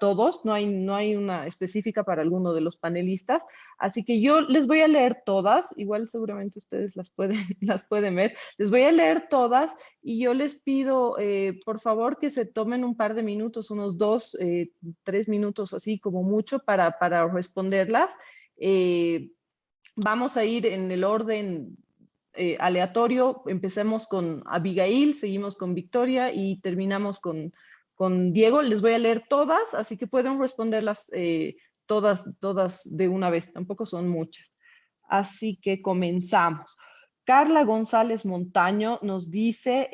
todos, no hay una específica para alguno de los panelistas, así que yo les voy a leer todas, igual seguramente ustedes las pueden ver, les voy a leer todas y yo les pido, por favor, que se tomen un par de minutos, unos 2, 3 minutos así como mucho para responderlas. Vamos a ir en el orden aleatorio. Empecemos con Abigail, seguimos con Victoria y terminamos con Diego. Les voy a leer todas, así que pueden responderlas todas de una vez. Tampoco son muchas. Así que comenzamos. Carla González Montaño nos dice,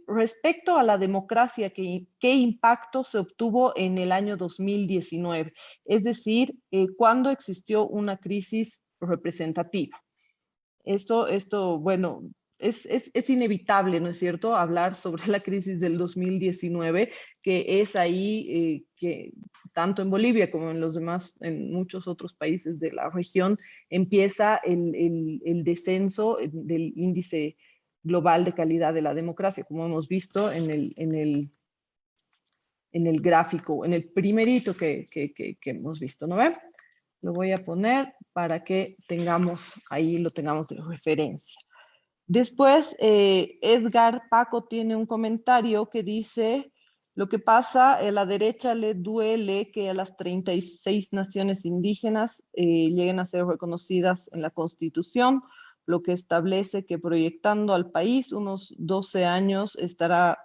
respecto a la democracia, ¿qué impacto se obtuvo en el año 2019? Es decir, ¿cuándo existió una crisis representativa? Esto, bueno, es inevitable, ¿no es cierto?, hablar sobre la crisis del 2019, que es ahí que tanto en Bolivia como en muchos otros países de la región, empieza el descenso del índice global de calidad de la democracia, como hemos visto en el gráfico, en el primerito que hemos visto, ¿no ven? Lo voy a poner para que lo tengamos de referencia. Después, Edgar Paco tiene un comentario que dice, lo que pasa, a la derecha le duele que a las 36 naciones indígenas lleguen a ser reconocidas en la Constitución, lo que establece que proyectando al país unos 12 años estará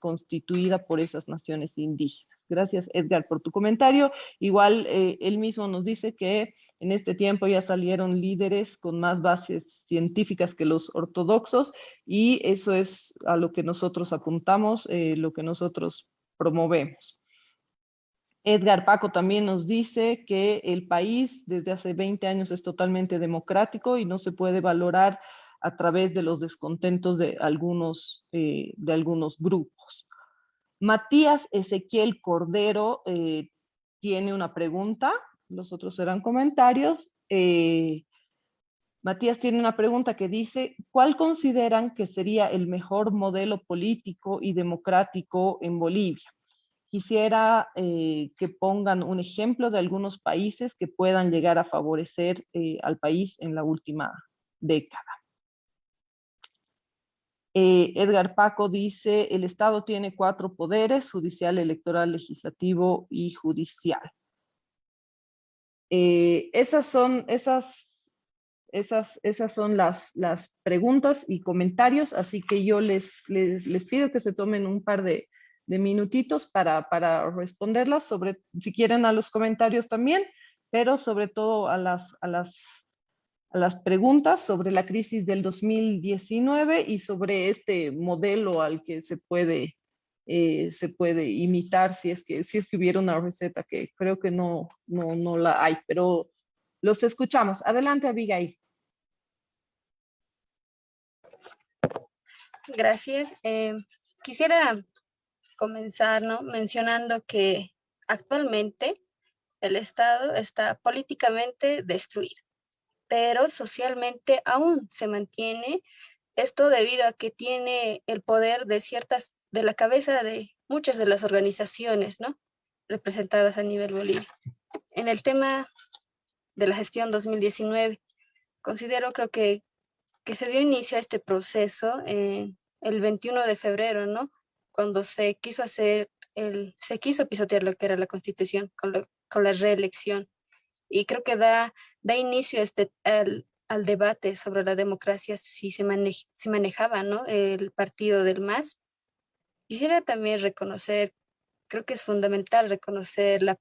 constituida por esas naciones indígenas. Gracias, Edgar, por tu comentario. Igual, él mismo nos dice que en este tiempo ya salieron líderes con más bases científicas que los ortodoxos y eso es a lo que nosotros apuntamos, lo que nosotros promovemos. Edgar Paco también nos dice que el país desde hace 20 años es totalmente democrático y no se puede valorar a través de los descontentos de algunos grupos. Matías Ezequiel Cordero tiene una pregunta, los otros serán comentarios. Matías tiene una pregunta que dice, ¿cuál consideran que sería el mejor modelo político y democrático en Bolivia? Quisiera que pongan un ejemplo de algunos países que puedan llegar a favorecer al país en la última década. Edgar Paco dice, el Estado tiene 4 poderes, judicial, electoral, legislativo y judicial. Esas son las preguntas y comentarios, así que yo les pido que se tomen un par de minutitos para responderlas, si quieren a los comentarios también, pero sobre todo a las preguntas sobre la crisis del 2019 y sobre este modelo al que se puede imitar si es que hubiera una receta, que creo que no la hay, pero los escuchamos. Adelante, Abigail. Gracias. Quisiera comenzar, ¿no?, mencionando que actualmente el Estado está políticamente destruido, pero socialmente aún se mantiene esto debido a que tiene el poder de la cabeza de muchas de las organizaciones, ¿no?, representadas a nivel Bolivia. En el tema de la gestión 2019, creo que se dio inicio a este proceso el 21 de febrero, ¿no?, cuando se quiso pisotear lo que era la Constitución con la reelección. Y creo que da inicio al debate sobre la democracia si se manejaba, ¿no?, el partido del MAS. Quisiera también reconocer, creo que es fundamental reconocer la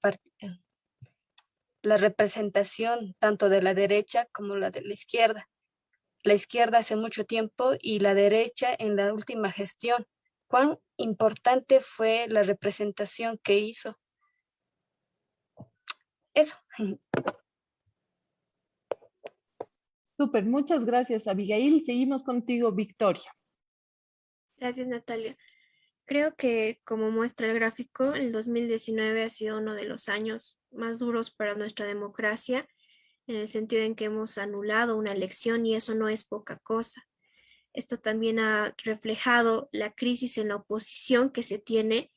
representación tanto de la derecha como la de la izquierda. La izquierda hace mucho tiempo y la derecha en la última gestión. ¿Cuán importante fue la representación que hizo? Eso. Súper, muchas gracias, Abigail. Seguimos contigo, Victoria. Gracias, Natalia. Creo que, como muestra el gráfico, el 2019 ha sido uno de los años más duros para nuestra democracia, en el sentido en que hemos anulado una elección y eso no es poca cosa. Esto también ha reflejado la crisis en la oposición que se tiene,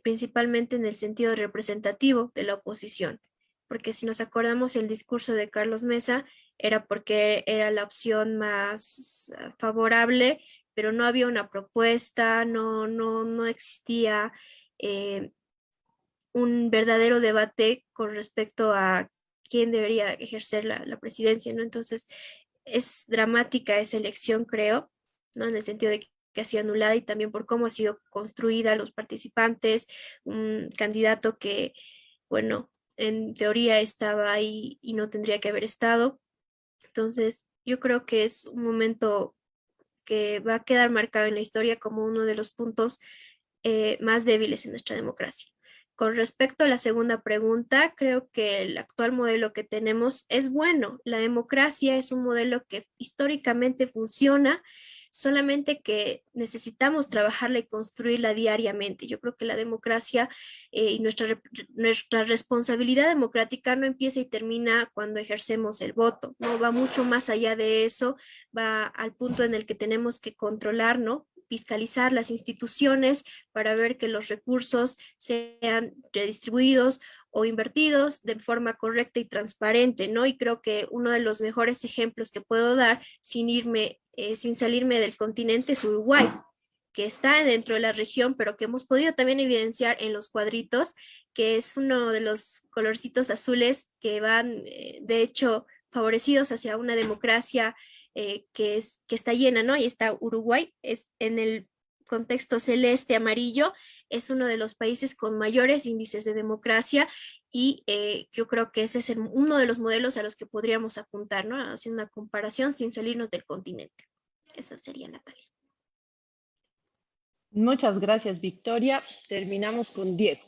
principalmente en el sentido representativo de la oposición. Porque si nos acordamos, el discurso de Carlos Mesa era porque era la opción más favorable, pero no había una propuesta, no existía un verdadero debate con respecto a quién debería ejercer la presidencia, ¿no? Entonces, es dramática esa elección, creo, ¿no? En el sentido de que ha sido anulada y también por cómo ha sido construida, los participantes, un candidato que, bueno, en teoría estaba ahí y no tendría que haber estado. Entonces, yo creo que es un momento que va a quedar marcado en la historia como uno de los puntos más débiles en nuestra democracia. Con respecto a la segunda pregunta, creo que el actual modelo que tenemos es bueno. La democracia es un modelo que históricamente funciona, solamente que necesitamos trabajarla y construirla diariamente. Yo creo que la democracia y nuestra responsabilidad democrática no empieza y termina cuando ejercemos el voto, ¿no? Va mucho más allá de eso, va al punto en el que tenemos que controlar, ¿no? Fiscalizar las instituciones para ver que los recursos sean redistribuidos o invertidos de forma correcta y transparente, ¿no? Y creo que uno de los mejores ejemplos que puedo dar sin salirme del continente es Uruguay, que está dentro de la región, pero que hemos podido también evidenciar en los cuadritos, que es uno de los colorcitos azules que van, de hecho, favorecidos hacia una democracia que está llena, ¿no? Y está Uruguay, es en el contexto celeste amarillo, es uno de los países con mayores índices de democracia y yo creo que ese es uno de los modelos a los que podríamos apuntar, ¿no? Haciendo una comparación sin salirnos del continente. Eso sería, Natalia. Muchas gracias, Victoria. Terminamos con Diego.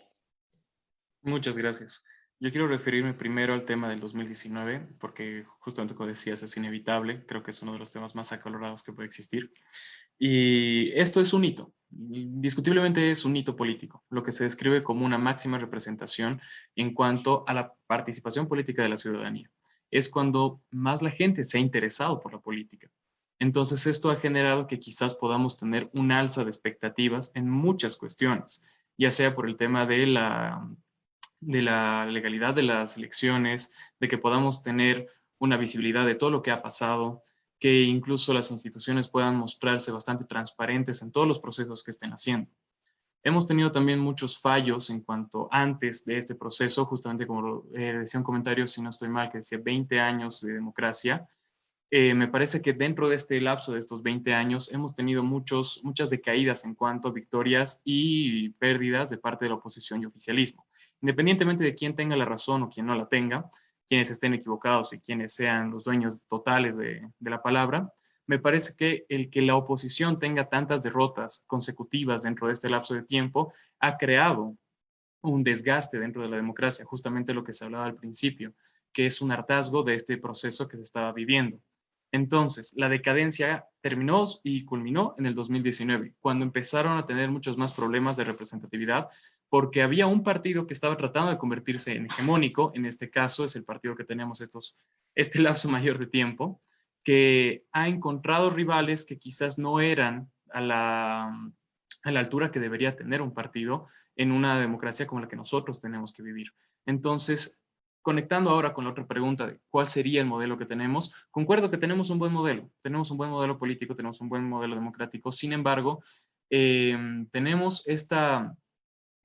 Muchas gracias. Yo quiero referirme primero al tema del 2019, porque justamente como decías, es inevitable. Creo que es uno de los temas más acalorados que puede existir. Y esto es un hito. Indiscutiblemente es un hito político, lo que se describe como una máxima representación en cuanto a la participación política de la ciudadanía. Es cuando más la gente se ha interesado por la política. Entonces, esto ha generado que quizás podamos tener un alza de expectativas en muchas cuestiones, ya sea por el tema de la legalidad de las elecciones, de que podamos tener una visibilidad de todo lo que ha pasado, que incluso las instituciones puedan mostrarse bastante transparentes en todos los procesos que estén haciendo. Hemos tenido también muchos fallos en cuanto antes de este proceso, justamente como decía un comentario, si no estoy mal, que decía 20 años de democracia. Me parece que dentro de este lapso de estos 20 años hemos tenido muchas decaídas en cuanto a victorias y pérdidas de parte de la oposición y oficialismo. Independientemente de quién tenga la razón o quién no la tenga, quienes estén equivocados y quienes sean los dueños totales de la palabra, me parece que el que la oposición tenga tantas derrotas consecutivas dentro de este lapso de tiempo ha creado un desgaste dentro de la democracia, justamente lo que se hablaba al principio, que es un hartazgo de este proceso que se estaba viviendo. Entonces, la decadencia terminó y culminó en el 2019, cuando empezaron a tener muchos más problemas de representatividad, porque había un partido que estaba tratando de convertirse en hegemónico, en este caso es el partido que tenemos este lapso mayor de tiempo, que ha encontrado rivales que quizás no eran a la altura que debería tener un partido en una democracia como la que nosotros tenemos que vivir. Entonces, conectando ahora con la otra pregunta de cuál sería el modelo que tenemos, concuerdo que tenemos un buen modelo político, tenemos un buen modelo democrático, sin embargo, tenemos esta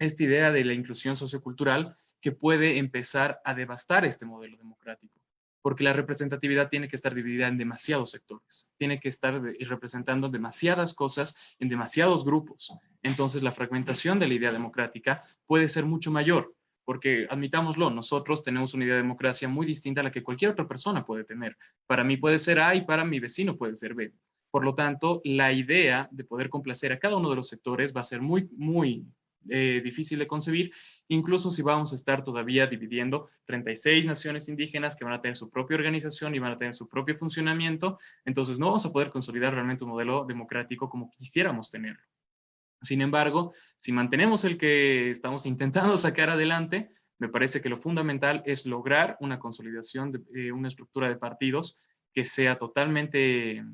idea de la inclusión sociocultural que puede empezar a devastar este modelo democrático, porque la representatividad tiene que estar dividida en demasiados sectores, tiene que estar representando demasiadas cosas en demasiados grupos. Entonces, la fragmentación de la idea democrática puede ser mucho mayor, porque admitámoslo, nosotros tenemos una idea de democracia muy distinta a la que cualquier otra persona puede tener. Para mí puede ser A y para mi vecino puede ser B. Por lo tanto, la idea de poder complacer a cada uno de los sectores va a ser muy, muy difícil de concebir, incluso si vamos a estar todavía dividiendo 36 naciones indígenas que van a tener su propia organización y van a tener su propio funcionamiento, entonces no vamos a poder consolidar realmente un modelo democrático como quisiéramos tenerlo. Sin embargo, si mantenemos el que estamos intentando sacar adelante, me parece que lo fundamental es lograr una consolidación de una estructura de partidos que sea totalmente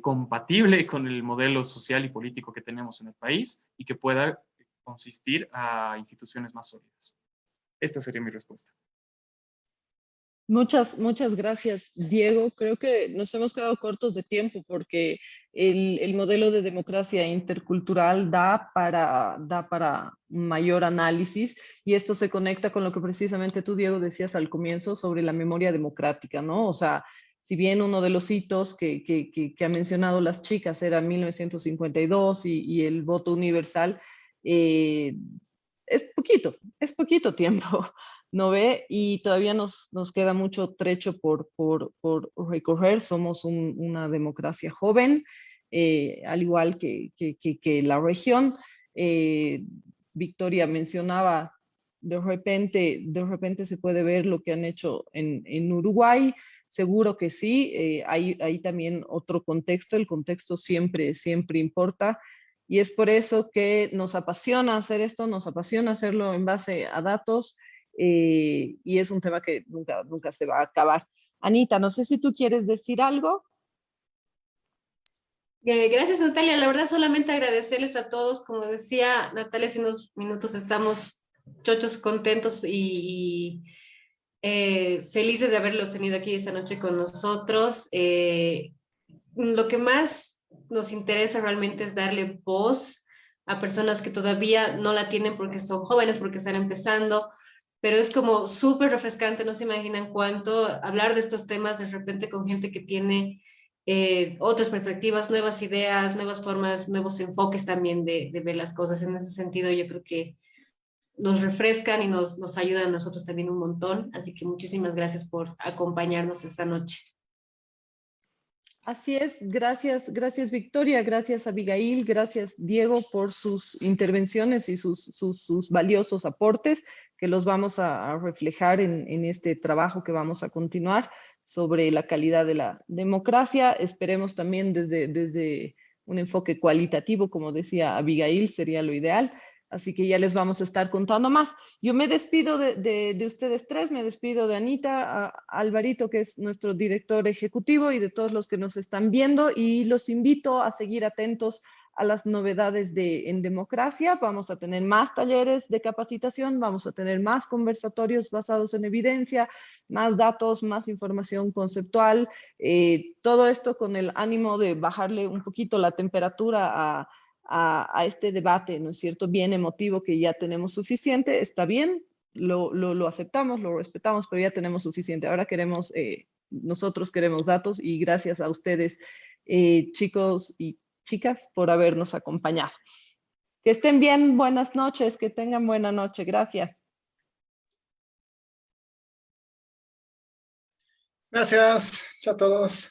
compatible con el modelo social y político que tenemos en el país y que pueda consistir a instituciones más sólidas. Esta sería mi respuesta. Muchas gracias, Diego. Creo que nos hemos quedado cortos de tiempo porque el modelo de democracia intercultural da para mayor análisis, y esto se conecta con lo que precisamente tú, Diego, decías al comienzo sobre la memoria democrática, ¿no? O sea, si bien uno de los hitos que ha mencionado las chicas era 1952 y el voto universal, es poquito tiempo. ¿No ve? Y todavía nos queda mucho trecho por recorrer. Somos una democracia joven, al igual que la región. Victoria mencionaba, de repente se puede ver lo que han hecho en Uruguay. Seguro que sí. Hay también otro contexto. El contexto siempre importa. Y es por eso que nos apasiona hacer esto, nos apasiona hacerlo en base a datos. Y es un tema que nunca se va a acabar. Anita, no sé si tú quieres decir algo. Gracias, Natalia. La verdad, solamente agradecerles a todos. Como decía Natalia hace unos minutos, estamos chochos, contentos y felices de haberlos tenido aquí esta noche con nosotros. Lo que más nos interesa realmente es darle voz a personas que todavía no la tienen porque son jóvenes, porque están empezando, pero es como súper refrescante. No se imaginan cuánto hablar de estos temas de repente con gente que tiene otras perspectivas, nuevas ideas, nuevas formas, nuevos enfoques también de ver las cosas. En ese sentido, yo creo que nos refrescan y nos ayudan a nosotros también un montón. Así que muchísimas gracias por acompañarnos esta noche. Así es, gracias Victoria, gracias Abigail, gracias Diego por sus intervenciones y sus valiosos aportes que los vamos a reflejar en este trabajo que vamos a continuar sobre la calidad de la democracia. Esperemos también desde un enfoque cualitativo, como decía Abigail, sería lo ideal. Así que ya les vamos a estar contando más. Yo me despido de ustedes tres, me despido de Anita, a Alvarito, que es nuestro director ejecutivo, y de todos los que nos están viendo, y los invito a seguir atentos a las novedades en democracia. Vamos a tener más talleres de capacitación, vamos a tener más conversatorios basados en evidencia, más datos, más información conceptual, todo esto con el ánimo de bajarle un poquito la temperatura a este debate, ¿no es cierto?, bien emotivo, que ya tenemos suficiente. Está bien, lo aceptamos, lo respetamos, pero ya tenemos suficiente. Ahora nosotros queremos datos, y gracias a ustedes, chicos y chicas, por habernos acompañado. Que estén bien, buenas noches, que tengan buena noche. Gracias. Gracias, chao a todos.